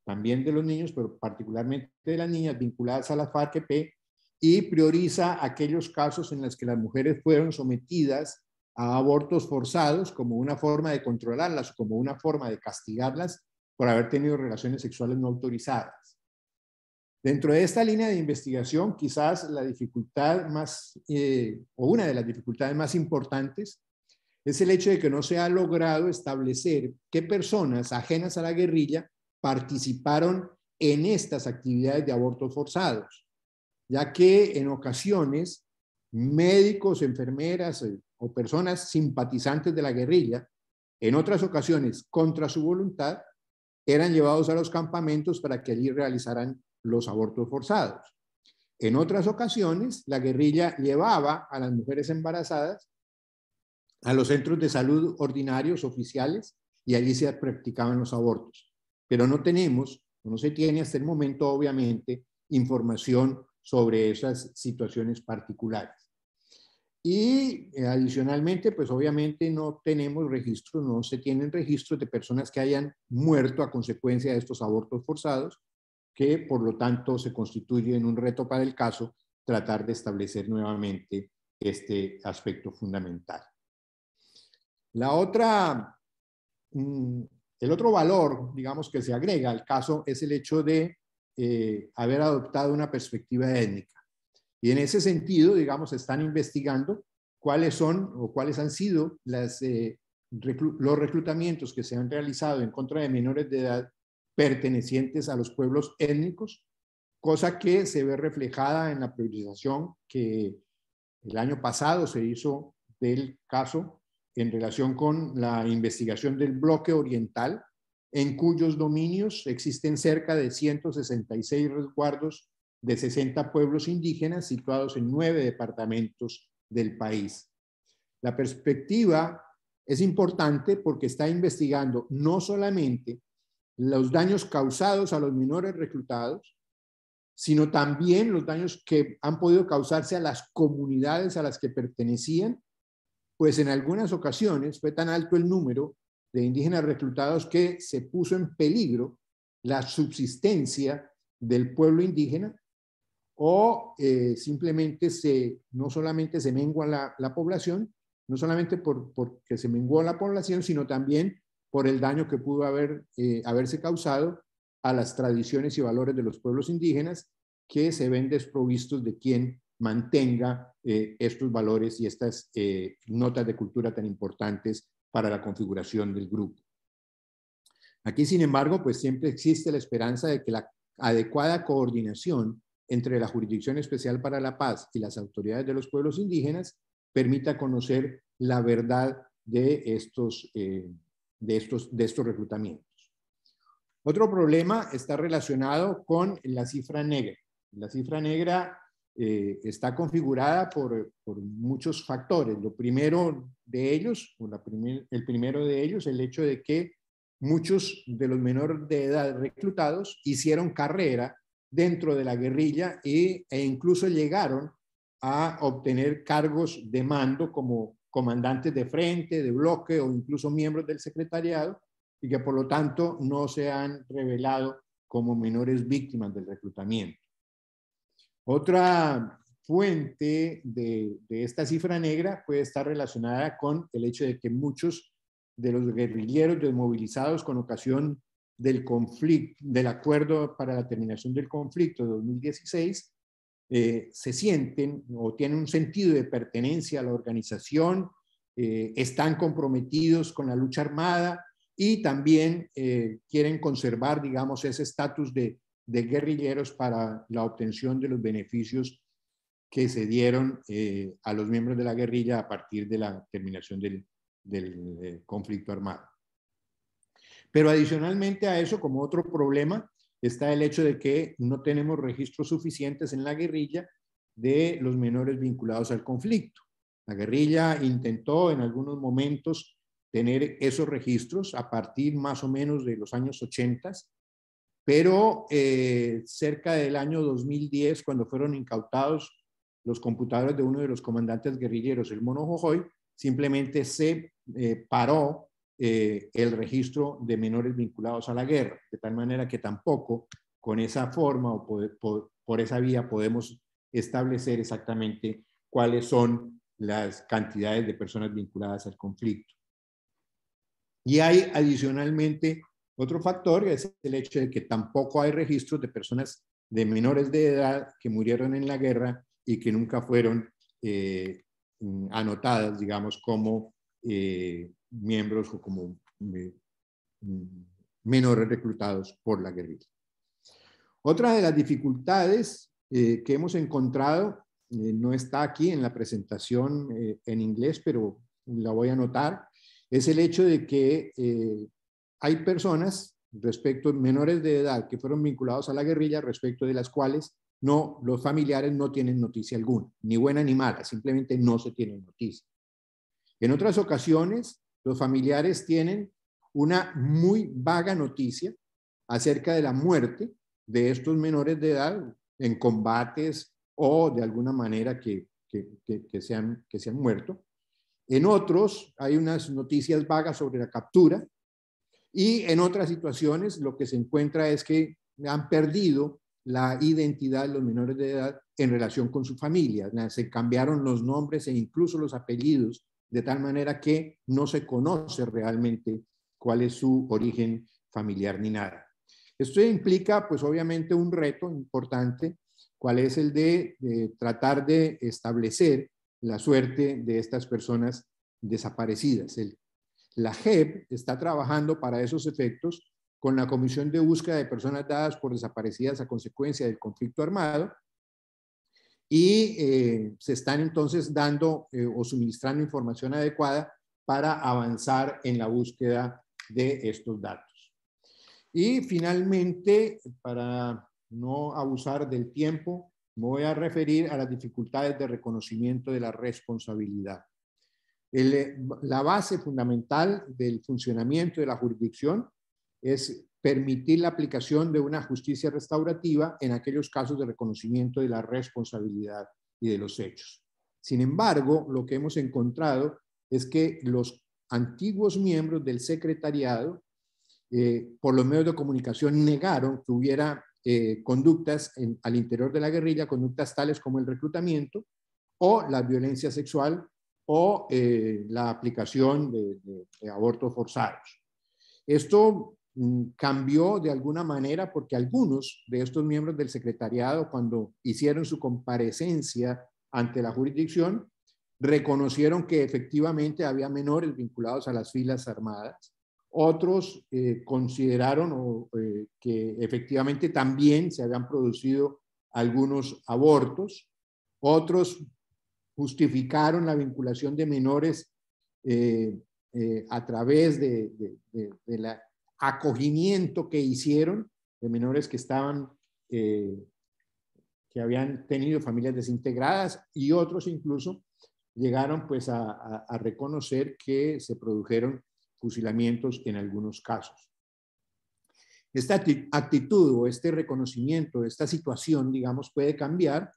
E: también de los niños, pero particularmente de las niñas vinculadas a la FARC-EP, y prioriza aquellos casos en los que las mujeres fueron sometidas a abortos forzados como una forma de controlarlas, como una forma de castigarlas por haber tenido relaciones sexuales no autorizadas. Dentro de esta línea de investigación, quizás la dificultad más, o una de las dificultades más importantes, es el hecho de que no se ha logrado establecer qué personas ajenas a la guerrilla participaron en estas actividades de abortos forzados, ya que en ocasiones médicos, enfermeras o personas simpatizantes de la guerrilla, en otras ocasiones contra su voluntad, eran llevados a los campamentos para que allí realizaran los abortos forzados. En otras ocasiones, la guerrilla llevaba a las mujeres embarazadas a los centros de salud ordinarios oficiales y allí se practicaban los abortos. Pero no se tiene hasta el momento, obviamente, información sobre esas situaciones particulares. Y adicionalmente, pues obviamente no tenemos registros, no se tienen registros de personas que hayan muerto a consecuencia de estos abortos forzados, que por lo tanto se constituye en un reto para el caso tratar de establecer nuevamente este aspecto fundamental. El otro valor, digamos, que se agrega al caso es el hecho de haber adoptado una perspectiva étnica. Y en ese sentido, digamos, están investigando cuáles son o cuáles han sido los reclutamientos que se han realizado en contra de menores de edad pertenecientes a los pueblos étnicos, cosa que se ve reflejada en la priorización que el año pasado se hizo del caso en relación con la investigación del bloque oriental, en cuyos dominios existen cerca de 166 resguardos de 60 pueblos indígenas situados en 9 departamentos del país. La perspectiva es importante porque está investigando no solamente los daños causados a los menores reclutados, sino también los daños que han podido causarse a las comunidades a las que pertenecían, pues en algunas ocasiones fue tan alto el número de indígenas reclutados que se puso en peligro la subsistencia del pueblo indígena, o simplemente no solamente se mengua la población, no solamente porque se menguó la población, sino también por el daño que pudo haberse causado a las tradiciones y valores de los pueblos indígenas, que se ven desprovistos de quien mantenga estos valores y estas notas de cultura tan importantes para la configuración del grupo. Aquí, sin embargo, pues siempre existe la esperanza de que la adecuada coordinación entre la Jurisdicción Especial para la Paz y las autoridades de los pueblos indígenas permita conocer la verdad de estos reclutamientos. Otro problema está relacionado con la cifra negra. La cifra negra está configurada por muchos factores. Lo primero de ellos, el primero de ellos, el hecho de que muchos de los menores de edad reclutados hicieron carrera dentro de la guerrilla e incluso llegaron a obtener cargos de mando como comandantes de frente, de bloque o incluso miembros del secretariado, y que por lo tanto no se han revelado como menores víctimas del reclutamiento. Otra fuente de esta cifra negra puede estar relacionada con el hecho de que muchos de los guerrilleros desmovilizados con ocasión del conflicto, del acuerdo para la terminación del conflicto de 2016, se sienten o tienen un sentido de pertenencia a la organización, están comprometidos con la lucha armada y también quieren conservar, digamos, ese estatus de guerrilleros para la obtención de los beneficios que se dieron a los miembros de la guerrilla a partir de la terminación del conflicto armado. Pero adicionalmente a eso, como otro problema, está el hecho de que no tenemos registros suficientes en la guerrilla de los menores vinculados al conflicto. La guerrilla intentó en algunos momentos tener esos registros a partir más o menos de los años 80, pero cerca del año 2010, cuando fueron incautados los computadores de uno de los comandantes guerrilleros, el Mono Jojoy, simplemente se paró el registro de menores vinculados a la guerra, de tal manera que tampoco con esa forma o por esa vía podemos establecer exactamente cuáles son las cantidades de personas vinculadas al conflicto. Y hay adicionalmente otro factor, que es el hecho de que tampoco hay registros de personas de menores de edad que murieron en la guerra y que nunca fueron anotadas, digamos, como miembros o como menores reclutados por la guerrilla. Otra de las dificultades que hemos encontrado, no está aquí en la presentación en inglés, pero la voy a anotar, es el hecho de que hay personas menores de edad que fueron vinculados a la guerrilla, respecto de las cuales no, los familiares no tienen noticia alguna, ni buena ni mala, simplemente no se tienen noticia. En otras ocasiones, los familiares tienen una muy vaga noticia acerca de la muerte de estos menores de edad en combates o de alguna manera que se han muerto. En otros hay unas noticias vagas sobre la captura y en otras situaciones lo que se encuentra es que han perdido la identidad de los menores de edad en relación con su familia. Se cambiaron los nombres e incluso los apellidos de tal manera que no se conoce realmente cuál es su origen familiar ni nada. Esto implica, pues obviamente, un reto importante, cuál es el de tratar de establecer la suerte de estas personas desaparecidas. La JEP está trabajando para esos efectos con la Comisión de Búsqueda de Personas Dadas por Desaparecidas a consecuencia del conflicto armado y se están entonces dando o suministrando información adecuada para avanzar en la búsqueda de estos datos. Y finalmente, para no abusar del tiempo, me voy a referir a las dificultades de reconocimiento de la responsabilidad. La base fundamental del funcionamiento de la jurisdicción es permitir la aplicación de una justicia restaurativa en aquellos casos de reconocimiento de la responsabilidad y de los hechos. Sin embargo, lo que hemos encontrado es que los antiguos miembros del secretariado, por los medios de comunicación, negaron que hubiera conductas al interior de la guerrilla, conductas tales como el reclutamiento o la violencia sexual o la aplicación de abortos forzados. Esto cambió de alguna manera porque algunos de estos miembros del secretariado, cuando hicieron su comparecencia ante la jurisdicción, reconocieron que efectivamente había menores vinculados a las filas armadas. Otros consideraron que efectivamente también se habían producido algunos abortos. Otros justificaron la vinculación de menores a través del acogimiento que hicieron de menores que habían tenido familias desintegradas, y otros incluso llegaron pues a reconocer que se produjeron fusilamientos en algunos casos. Esta actitud o este reconocimiento, esta situación, digamos, puede cambiar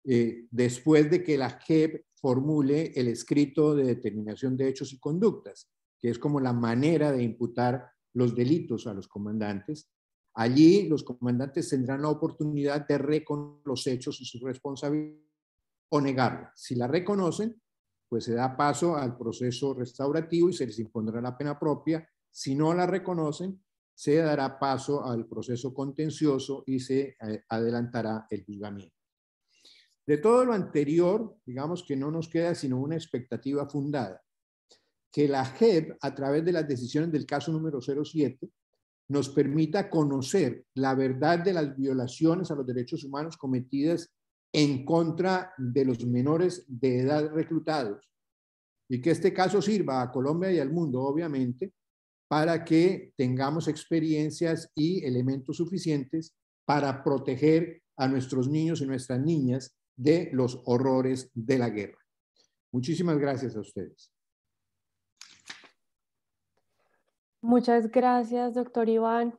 E: después de que la JEP formule el escrito de determinación de hechos y conductas, que es como la manera de imputar los delitos a los comandantes. Allí los comandantes tendrán la oportunidad de reconocer los hechos y su responsabilidad o negarla. Si la reconocen, pues se da paso al proceso restaurativo y se les impondrá la pena propia. Si no la reconocen, se dará paso al proceso contencioso y se adelantará el juzgamiento. De todo lo anterior, digamos que no nos queda sino una expectativa fundada, que la JEP, a través de las decisiones del caso número 07, nos permita conocer la verdad de las violaciones a los derechos humanos cometidas en contra de los menores de edad reclutados, y que este caso sirva a Colombia y al mundo, obviamente, para que tengamos experiencias y elementos suficientes para proteger a nuestros niños y nuestras niñas de los horrores de la guerra. Muchísimas gracias a ustedes.
B: Muchas gracias, doctor Iván.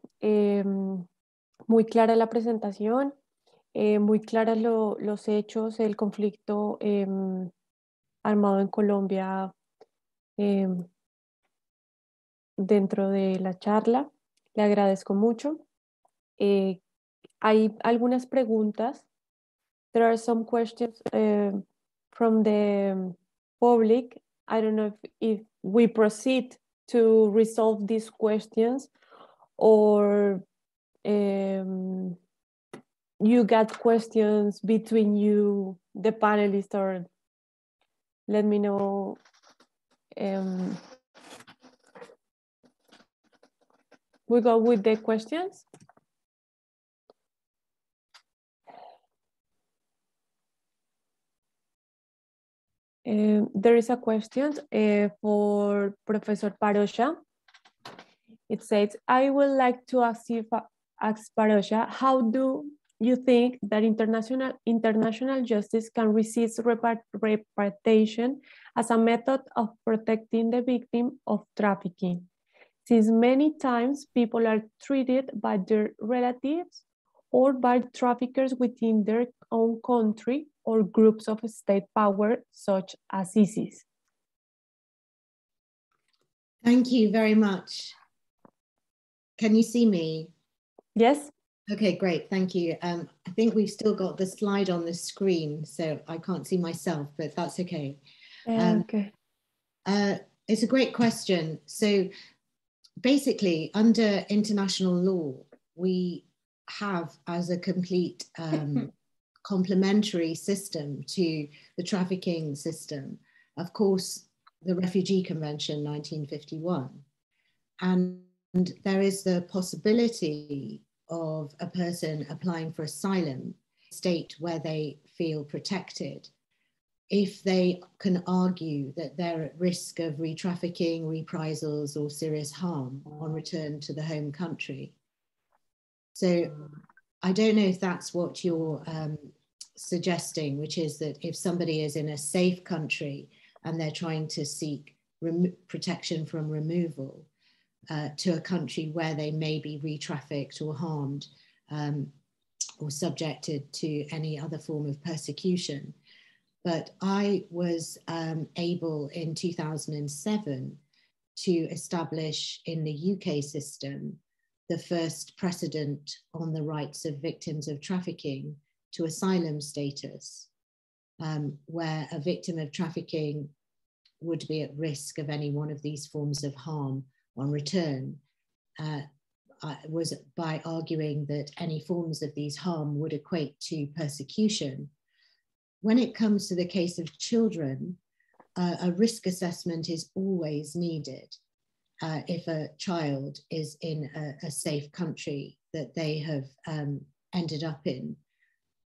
B: Muy clara la presentación, muy claras los hechos, el conflicto armado en Colombia dentro de la charla. Le agradezco mucho. Hay algunas preguntas. There are some questions from the public. I don't know if we proceed to resolve these questions, or you got questions between you, the panelists, or let me know. We go with the questions. There is a question for Professor Parosha. It says, I would like to ask Parosha, how do you think that international justice can resist repatriation as a method of protecting the victim of trafficking, since many times people are treated by their relatives or by traffickers within their own country or groups of state power, such as ISIS?
D: Thank you very much. Can you see me?
B: Yes.
D: Okay, great, thank you. I think we've still got the slide on the screen, so I can't see myself, but that's okay.
B: Okay.
D: It's a great question. So basically, under international law, we have as a complete complementary system to the trafficking system, of course, the Refugee Convention 1951. And there is the possibility of a person applying for asylum, state where they feel protected, if they can argue that they're at risk of re-trafficking, reprisals, or serious harm on return to the home country. So I don't know if that's what you're suggesting, which is that if somebody is in a safe country and they're trying to seek protection from removal to a country where they may be re-trafficked or harmed or subjected to any other form of persecution. But I was able in 2007 to establish in the UK system the first precedent on the rights of victims of trafficking to asylum status, where a victim of trafficking would be at risk of any one of these forms of harm on return, was by arguing that any forms of these harm would equate to persecution. When it comes to the case of children, a risk assessment is always needed if a child is in a safe country that they have ended up in,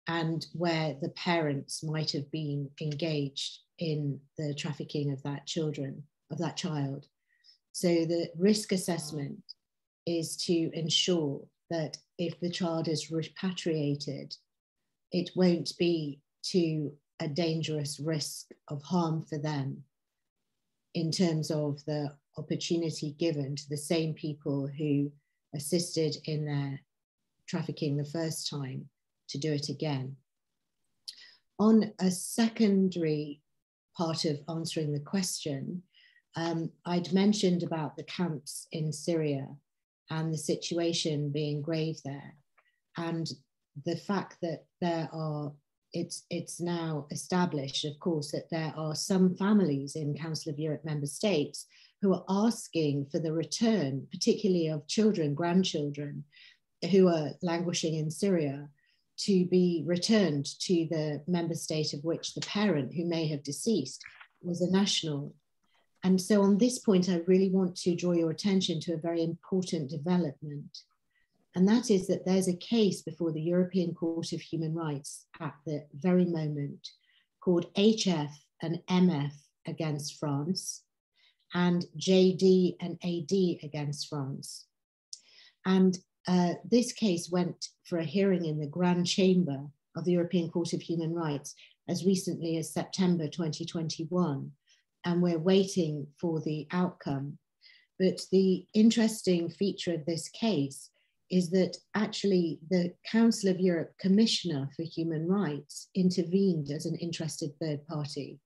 D: and where the parents might have been engaged in the trafficking of that child. So the risk assessment is to ensure that if the child is repatriated, it won't be to a dangerous risk of harm for them in terms of the opportunity given to the same people who assisted in their trafficking the first time to do it again. On a secondary part of answering the question, I'd mentioned about the camps in Syria and the situation being grave there, and the fact that it's now established, of course, that there are some families in Council of Europe member states who are asking for the return, particularly of children, grandchildren, who are languishing in Syria, to be returned to the member state of which the parent who may have deceased was a national. And so on this point, I really want to draw your attention to a very important development. And that is that there's a case before the European Court of Human Rights at the very moment called HF and MF against France and JD and AD against France. And this case went for a hearing in the Grand Chamber of the European Court of Human Rights as recently as September 2021. And we're waiting for the outcome. But the interesting feature of this case is that actually the Council of Europe Commissioner for Human Rights intervened as an interested third party,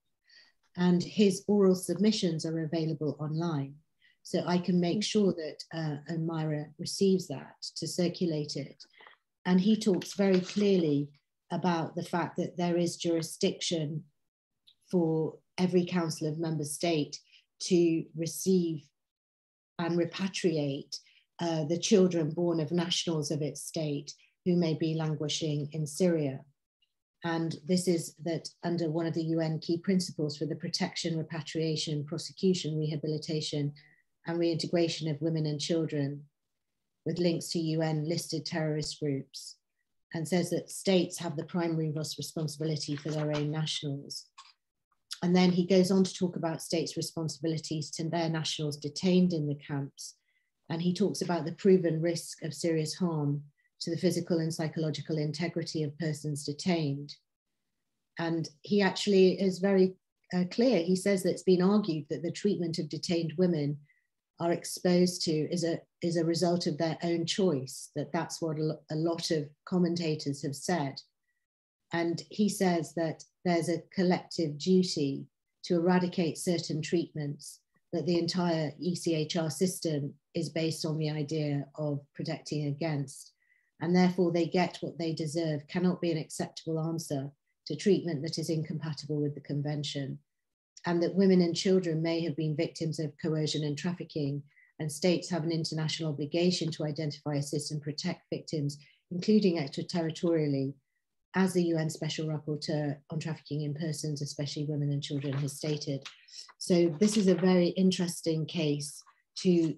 D: and his oral submissions are available online. So I can make sure that Omaira receives that to circulate it. And he talks very clearly about the fact that there is jurisdiction for every council of member state to receive and repatriate the children born of nationals of its state who may be languishing in Syria. And this is that under one of the UN key principles for the protection, repatriation, prosecution, rehabilitation, and reintegration of women and children, with links to UN listed terrorist groups, and says that states have the primary responsibility for their own nationals. And then he goes on to talk about states' responsibilities to their nationals detained in the camps. And he talks about the proven risk of serious harm to the physical and psychological integrity of persons detained. And he actually is very clear. He says that it's been argued that the treatment of detained women are exposed to is a result of their own choice, that's what a lot of commentators have said. And he says that there's a collective duty to eradicate certain treatments, that the entire ECHR system is based on the idea of protecting against, and therefore they get what they deserve cannot be an acceptable answer to treatment that is incompatible with the convention, and that women and children may have been victims of coercion and trafficking, and states have an international obligation to identify, assist and protect victims, including extraterritorially, as the UN Special Rapporteur on Trafficking in Persons, especially women and children, has stated. So this is a very interesting case to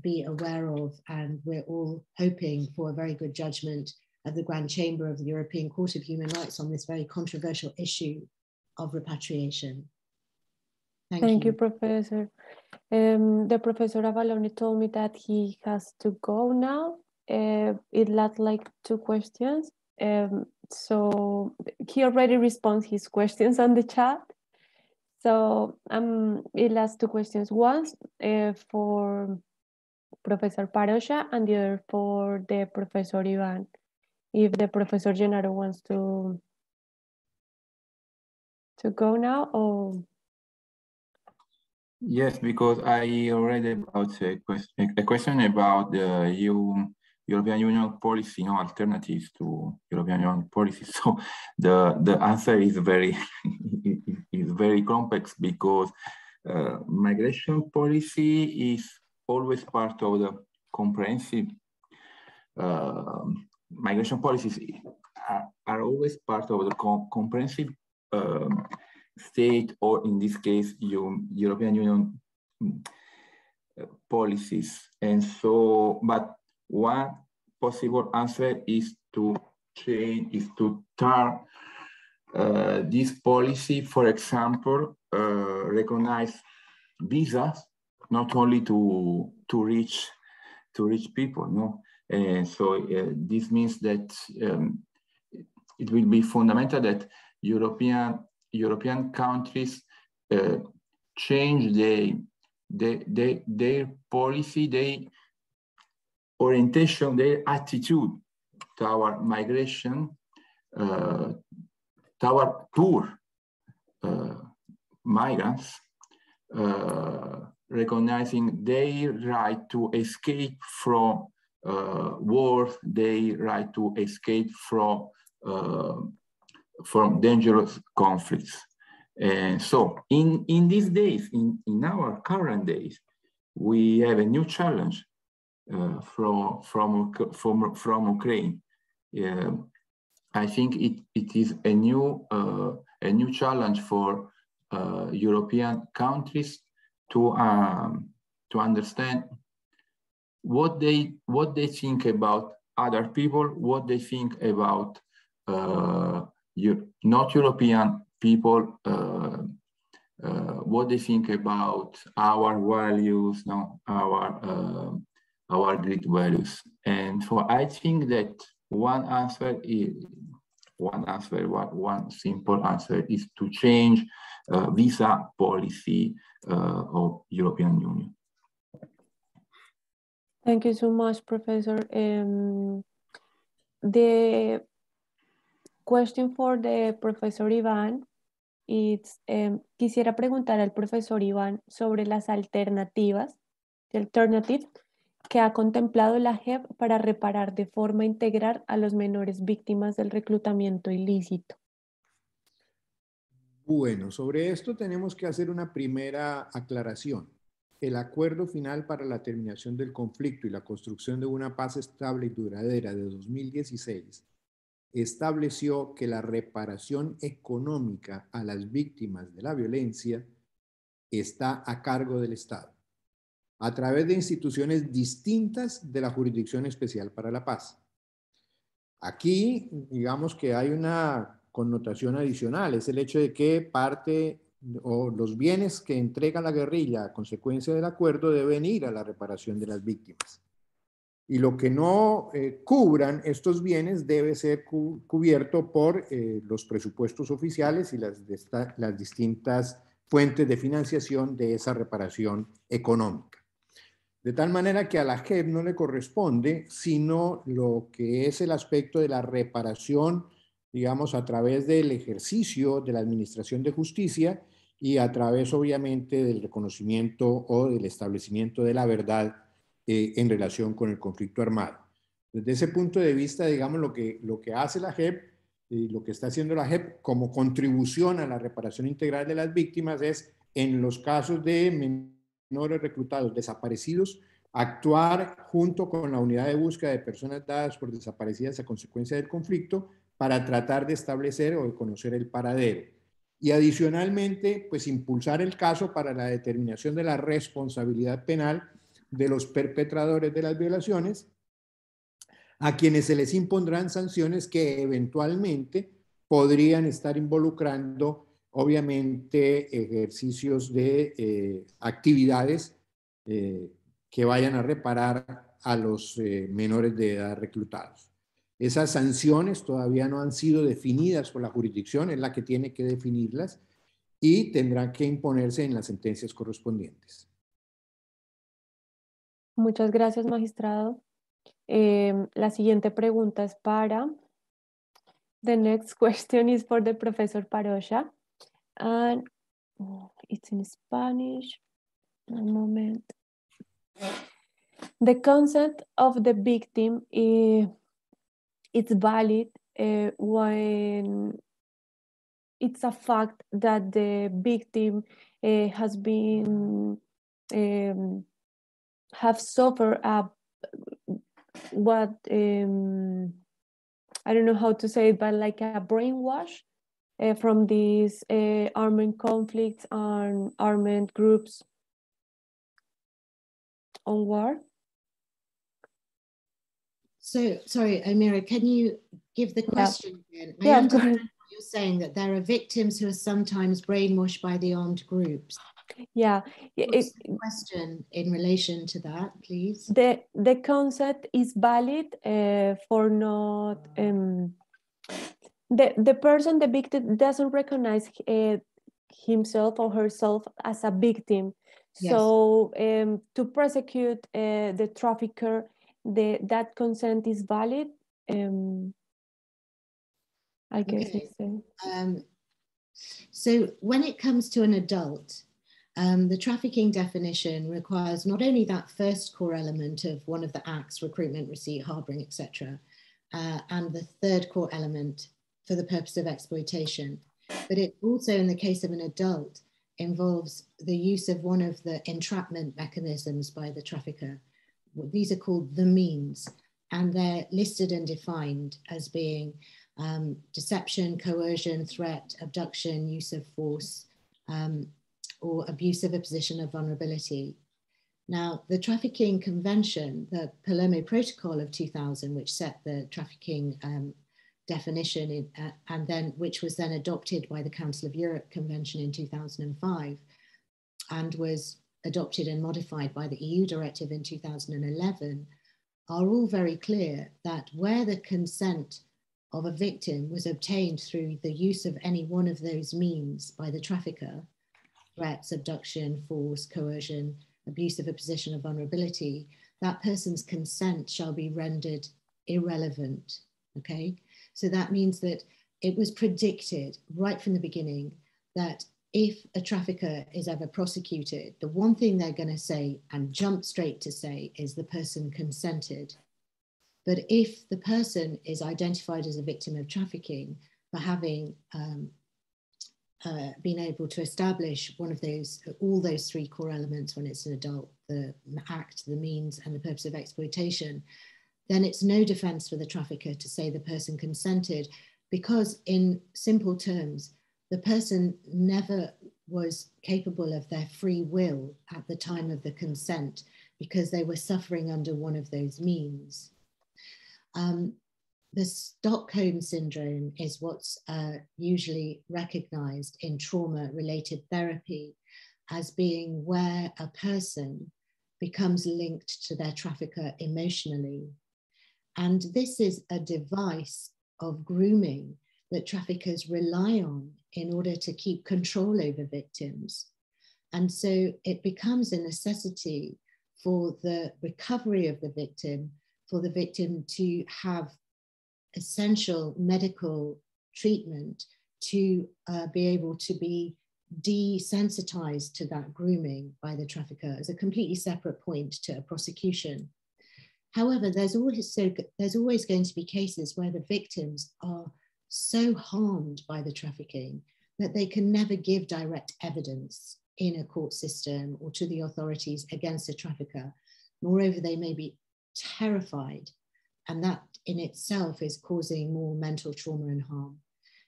D: be aware of, and we're all hoping for a very good judgment at the Grand Chamber of the European Court of Human Rights on this very controversial issue of repatriation.
B: Thank you, Professor. The Professor Avalone told me that he has to go now. It lasts like 2 questions. So he already responds his questions on the chat. So it lasts 2 questions. One for Professor Parosha and the other for the Professor Ivan. If the Professor Gennaro wants to go now, or...
C: Yes, because I read about a question about the European Union policy, no alternatives to European Union policy. So the answer is very is very complex, because migration policy is always part of the comprehensive. Migration policies are always part of the comprehensive state, or in this case, European Union policies. And so, but one possible answer is to change, is to turn this policy, for example, recognize visas not only to rich people, no. And so this means that it will be fundamental that European countries change their policy, their orientation, their attitude toward migration, toward poor migrants, recognizing their right to escape from war, their right to escape from dangerous conflicts. And so in these days, in our current days, we have a new challenge from Ukraine. I think it is a new challenge for European countries to understand what they think about other people, what they think about not European people, what they think about our values, no, our Greek values. And so I think that one simple answer is to change visa policy of European Union.
B: Thank you so much, Professor. The question for the Professor Iván is, quisiera preguntar al Profesor Iván sobre las alternatives que ha contemplado la JEP para reparar de forma integral a los menores víctimas del reclutamiento ilícito.
E: Bueno, sobre esto tenemos que hacer una primera aclaración. El acuerdo final para la terminación del conflicto y la construcción de una paz estable y duradera de 2016 estableció que la reparación económica a las víctimas de la violencia está a cargo del Estado, a través de instituciones distintas de la Jurisdicción Especial para la Paz. Aquí, digamos que hay una connotación adicional, es el hecho de que parte o los bienes que entrega la guerrilla a consecuencia del acuerdo deben ir a la reparación de las víctimas. y lo que no cubran estos bienes debe ser cubierto por los presupuestos oficiales y las distintas fuentes de financiación de esa reparación económica. De tal manera que a la JEP no le corresponde sino lo que es el aspecto de la reparación, digamos, a través del ejercicio de la administración de justicia y a través, obviamente, del reconocimiento o del establecimiento de la verdad en relación con el conflicto armado. Desde ese punto de vista, digamos, lo que hace la JEP y lo que está haciendo la JEP como contribución a la reparación integral de las víctimas es, en los casos de menores reclutados desaparecidos, actuar junto con la unidad de búsqueda de personas dadas por desaparecidas a consecuencia del conflicto para tratar de establecer o de conocer el paradero. Y adicionalmente, pues impulsar el caso para la determinación de la responsabilidad penal de los perpetradores de las violaciones, a quienes se les impondrán sanciones que eventualmente podrían estar involucrando, obviamente, ejercicios de actividades que vayan a reparar a los menores de edad reclutados. Esas sanciones todavía no han sido definidas por la jurisdicción, es la que tiene que definirlas y tendrán que imponerse en las sentencias correspondientes.
B: Muchas gracias, magistrado. La siguiente pregunta es para... The next question is for the Professor Parocha. And it's in Spanish. One moment. The consent of the victim it's valid when it's a fact that the victim has been have suffered what I don't know how to say it, but like a brainwash from these armed conflicts and armed groups on war.
D: So, sorry, Omaira, can you give the question again? I understand what you're saying, that there are victims who are sometimes brainwashed by the armed groups.
B: Yeah.
D: What's the question in relation to that, please?
B: The concept is valid for not... the person, the victim, doesn't recognize himself or herself as a victim. Yes. So to prosecute the trafficker, that consent is valid. I guess it's
D: so when it comes to an adult, the trafficking definition requires not only that first core element of one of the acts, recruitment, receipt, harboring, etc., and the third core element for the purpose of exploitation, but it also, in the case of an adult, involves the use of one of the entrapment mechanisms by the trafficker. These are called the means, and they're listed and defined as being deception, coercion, threat, abduction, use of force, or abuse of a position of vulnerability. Now, the Trafficking Convention, the Palermo Protocol of 2000, which set the trafficking definition, and then which was then adopted by the Council of Europe Convention in 2005, and was adopted and modified by the EU Directive in 2011, are all very clear that where the consent of a victim was obtained through the use of any one of those means by the trafficker, threats, abduction, force, coercion, abuse of a position of vulnerability, that person's consent shall be rendered irrelevant, okay? So that means that it was predicted right from the beginning that if a trafficker is ever prosecuted, the one thing they're going to say and jump straight to say is the person consented. But if the person is identified as a victim of trafficking for having been able to establish one of those, all those three core elements when it's an adult, the act, the means, and the purpose of exploitation, then it's no defense for the trafficker to say the person consented, because in simple terms, the person never was capable of their free will at the time of the consent because they were suffering under one of those means. The Stockholm syndrome is what's usually recognized in trauma-related therapy as being where a person becomes linked to their trafficker emotionally. And this is a device of grooming that traffickers rely on in order to keep control over victims. And so it becomes a necessity for the recovery of the victim, for the victim to have essential medical treatment to be able to be desensitized to that grooming by the trafficker as a completely separate point to a prosecution. However, there's always going to be cases where the victims are so harmed by the trafficking that they can never give direct evidence in a court system or to the authorities against a trafficker. Moreover, they may be terrified, and that in itself is causing more mental trauma and harm.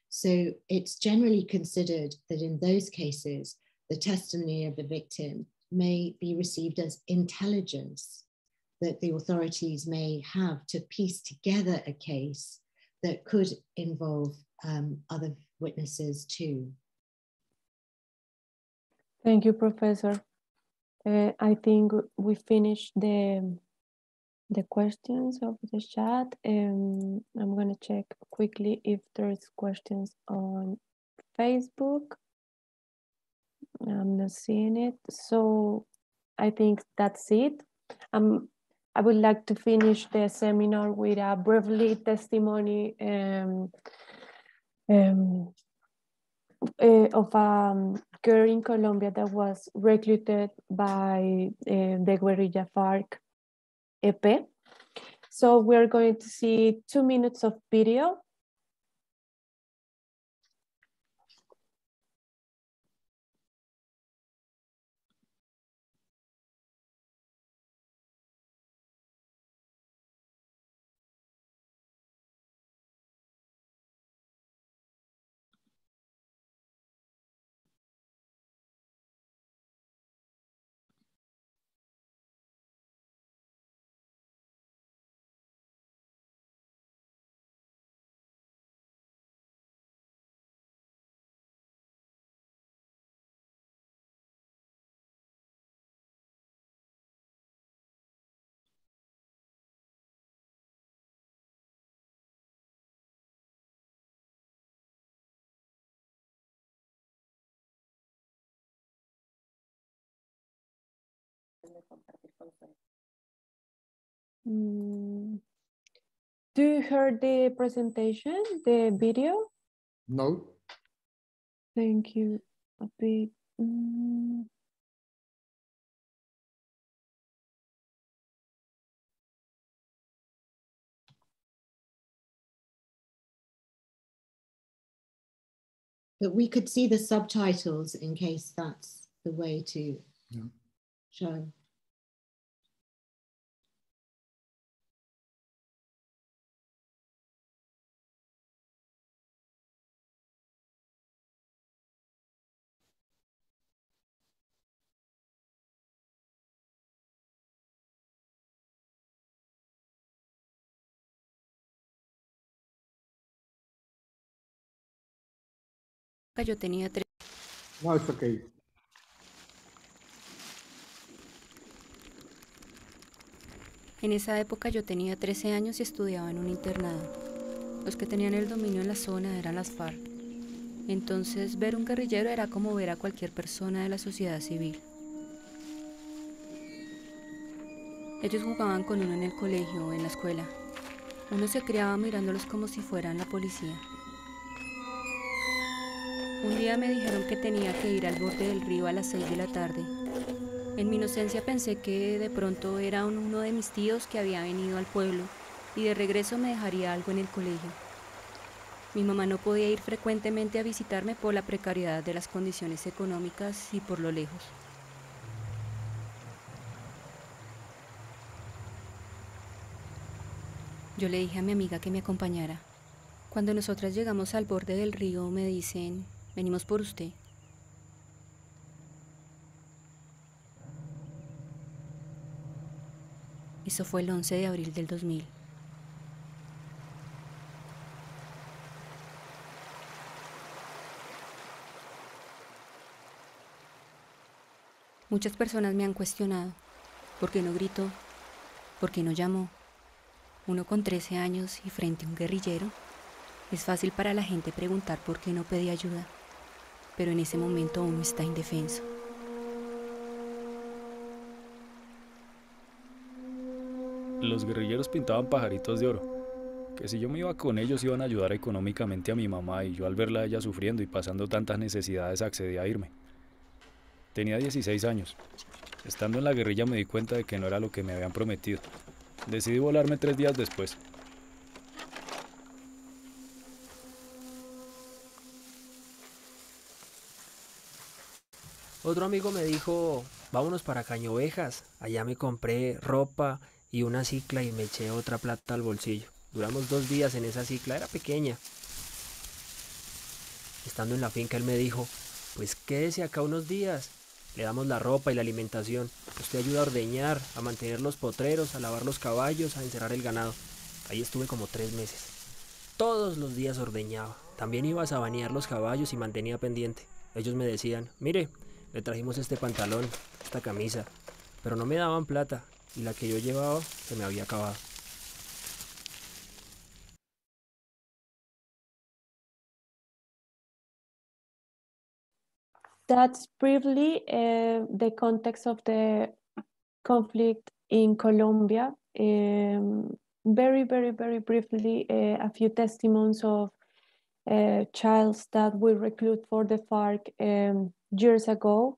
D: So it's generally considered that in those cases, the testimony of the victim may be received as intelligence that the authorities may have to piece together a case that could involve other witnesses too.
B: Thank you, Professor. I think we finished the questions of the chat. I'm going to check quickly if there's questions on Facebook. I'm not seeing it. So I think that's it. I would like to finish the seminar with a briefly testimony of a girl in Colombia that was recruited by the guerrilla FARC EP. So we're going to see 2 minutes of video. Do you hear the presentation, the video?
E: No.
B: Thank you. A bit.
D: But we could see the subtitles in case that's the way to show.
F: Yo tenía 3.
E: No, it's okay.
F: En esa época yo tenía 13 años y estudiaba en un internado. Los que tenían el dominio en la zona eran las FARC. Entonces, ver un guerrillero era como ver a cualquier persona de la sociedad civil. Ellos jugaban con uno en el colegio o en la escuela. Uno se criaba mirándolos como si fueran la policía. Un día me dijeron que tenía que ir al borde del río a las 6 de la tarde. En mi inocencia pensé que de pronto era uno de mis tíos que había venido al pueblo y de regreso me dejaría algo en el colegio. Mi mamá no podía ir frecuentemente a visitarme por la precariedad de las condiciones económicas y por lo lejos. Yo le dije a mi amiga que me acompañara. Cuando nosotras llegamos al borde del río me dicen, venimos por usted. Eso fue el 11 de abril del 2000. Muchas personas me han cuestionado. ¿Por qué no gritó? ¿Por qué no llamó? Uno con 13 años y frente a un guerrillero. Es fácil para la gente preguntar por qué no pedí ayuda, pero en ese momento uno está indefenso.
G: Los guerrilleros pintaban pajaritos de oro, que si yo me iba con ellos iban a ayudar económicamente a mi mamá, y yo al verla a ella sufriendo y pasando tantas necesidades accedí a irme. Tenía 16 años. Estando en la guerrilla me di cuenta de que no era lo que me habían prometido. Decidí volarme 3 días después.
H: Otro amigo me dijo, vámonos para Cañovejas. Allá me compré ropa y una cicla y me eché otra plata al bolsillo. Duramos 2 días en esa cicla, era pequeña. Estando en la finca él me dijo, pues quédese acá unos días. Le damos la ropa y la alimentación. Usted ayuda a ordeñar, a mantener los potreros, a lavar los caballos, a encerrar el ganado. Ahí estuve como 3 meses. Todos los días ordeñaba. También iba a sabanear los caballos y mantenía pendiente. Ellos me decían, mire, le trajimos este pantalón, esta camisa, pero no me daban plata y la que yo llevaba se me había acabado.
B: That's briefly the context of the conflict in Colombia. Very, very, very briefly, a few testimonies of childs that we recruit for the FARC years ago.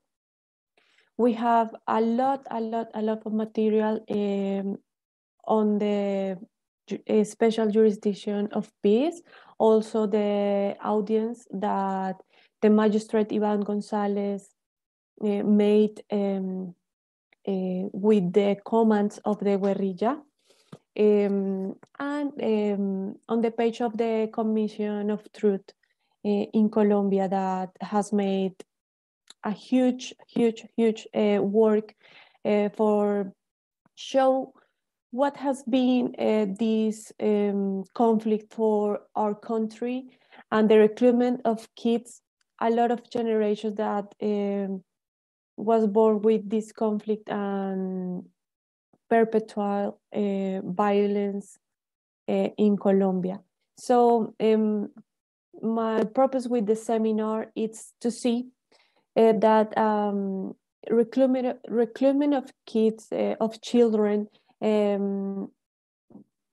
B: We have a lot of material on the special jurisdiction of peace. Also the audience that the magistrate Ivan Gonzalez made with the commands of the guerrilla. And on the page of the Commission of Truth in Colombia that has made a huge work for show what has been this conflict for our country and the recruitment of kids, a lot of generations that was born with this conflict and perpetual violence in Colombia. So my purpose with the seminar is to see that recruitment of kids, of children,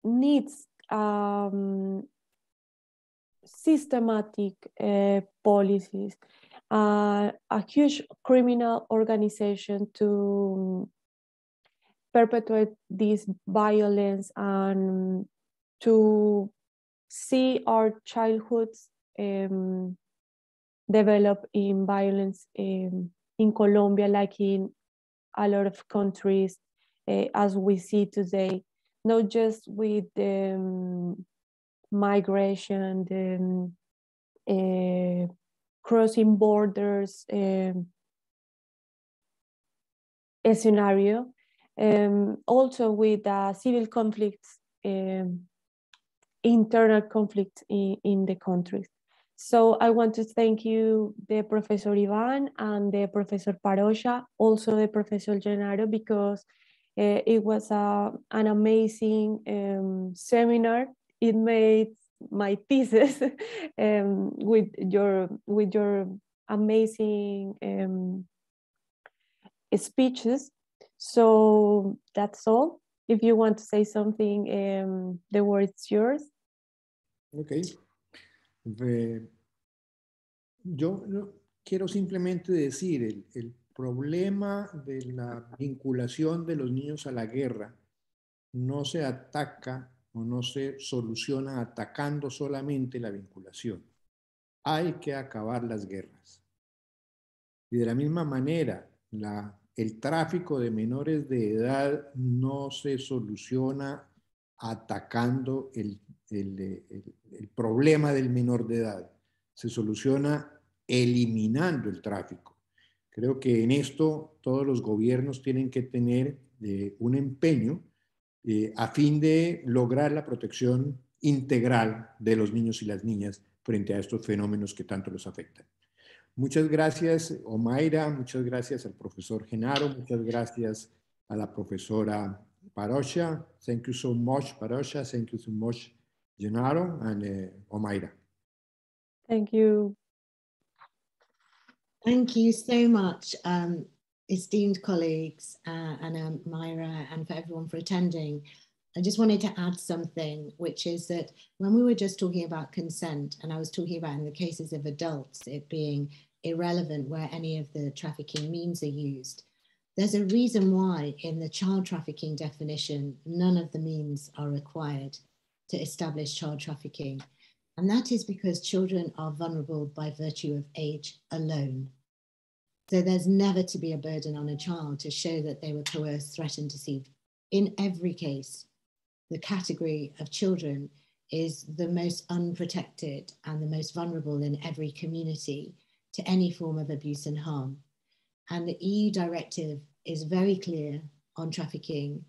B: needs systematic policies, a huge criminal organization to perpetuate this violence and to see our childhoods develop in violence in Colombia, like in a lot of countries as we see today, not just with migration, crossing borders scenario, also with civil conflicts, internal conflicts in the countries. So I want to thank you, the Professor Ivan and the Professor Parosha, also the Professor Gennaro, because it was an amazing seminar. It made my thesis with your amazing speeches. So that's all. If you want to say something, the word is yours.
E: Okay. Yo quiero simplemente decir, el problema de la vinculación de los niños a la guerra no se ataca o no se soluciona atacando solamente la vinculación. Hay que acabar las guerras. Y de la misma manera, el tráfico de menores de edad no se soluciona atacando el problema del menor de edad. Se soluciona eliminando el tráfico. Creo que en esto todos los gobiernos tienen que tener un empeño a fin de lograr la protección integral de los niños y las niñas frente a estos fenómenos que tanto los afectan. Muchas gracias, Omaira, muchas gracias al profesor Genaro, muchas gracias a la profesora Parosha. Thank you so much, Parosha. Thank you so much, Gennaro and Omaira.
B: Thank you.
D: Thank you so much, esteemed colleagues and Omaira, and for everyone for attending. I just wanted to add something, which is that when we were just talking about consent, and I was talking about in the cases of adults, it being irrelevant where any of the trafficking means are used, there's a reason why in the child trafficking definition, none of the means are required to establish child trafficking. And that is because children are vulnerable by virtue of age alone. So there's never to be a burden on a child to show that they were coerced, threatened, deceived. In every case, the category of children is the most unprotected and the most vulnerable in every community to any form of abuse and harm. And the EU directive is very clear on trafficking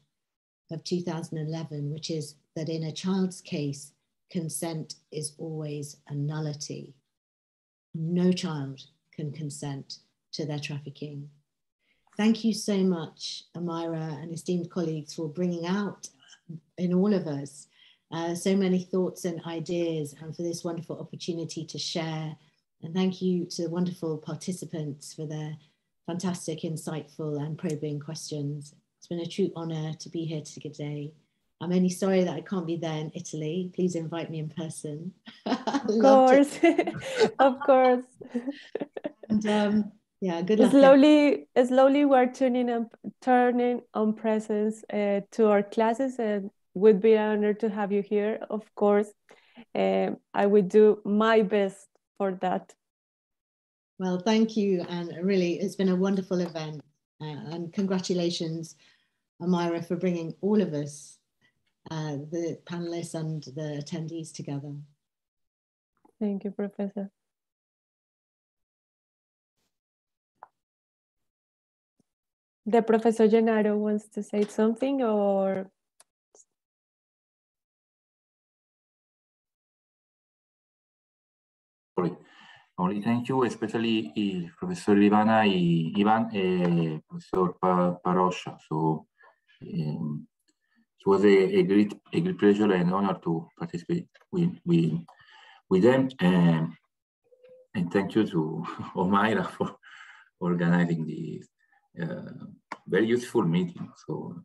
D: of 2011, which is that in a child's case, consent is always a nullity. No child can consent to their trafficking. Thank you so much, Omaira and esteemed colleagues, for bringing out in all of us so many thoughts and ideas, and for this wonderful opportunity to share. And thank you to the wonderful participants for their fantastic, insightful and probing questions. It's been a true honor to be here today. I'm only sorry that I can't be there in Italy. Please invite me in person.
B: Of course, of course.
D: And yeah, good luck.
B: Slowly we're turning on presence to our classes, and would be an honor to have you here. Of course, I would do my best for that.
D: Well, thank you, and really, it's been a wonderful event. And congratulations, Omaira, for bringing all of us, the panelists and the attendees, together.
B: Thank you, Professor. The Professor Gennaro wants to say something, or?
C: Sorry. Only thank you, especially Professor Ivana, Ivan, Professor Parosha. So it was a great pleasure and honor to participate with them. And thank you to Omaira for organizing this very useful meeting. So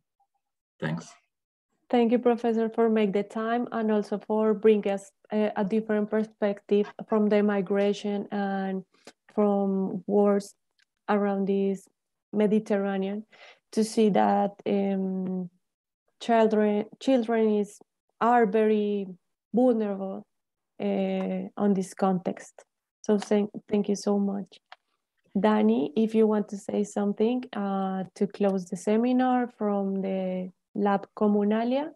C: thanks.
B: Thank you, Professor, for making the time, and also for bringing us a different perspective from the migration and from wars around this Mediterranean, to see that children are very vulnerable on this context. So thank you so much. Danny, if you want to say something to close the seminar from the Lab Communalia.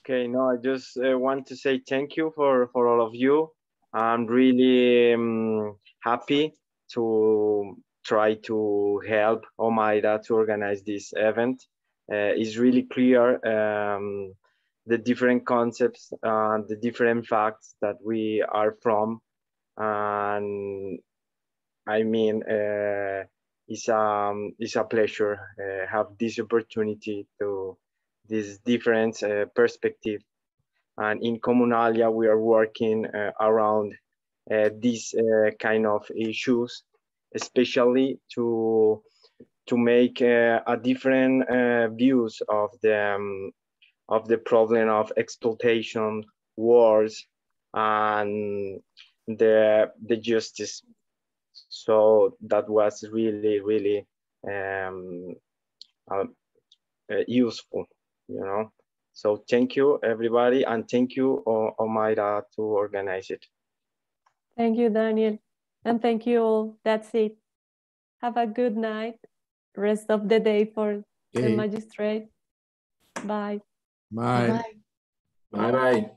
A: Okay, no, I just want to say thank you for all of you. I'm really happy to try to help Omaira to organize this event. It's really clear the different concepts, the different facts that we are from. And I mean, it's a pleasure have this opportunity to this different perspective. And in Communalia, we are working around these kind of issues, especially to make a different views of the problem of exploitation, wars, and the justice. So that was really, really useful, you know. So thank you, everybody, and thank you, Omaira, to organize it.
B: Thank you, Daniel, and thank you all. That's it. Have a good night, rest of the day for the magistrate. Bye.
E: Bye.
C: Bye. Bye.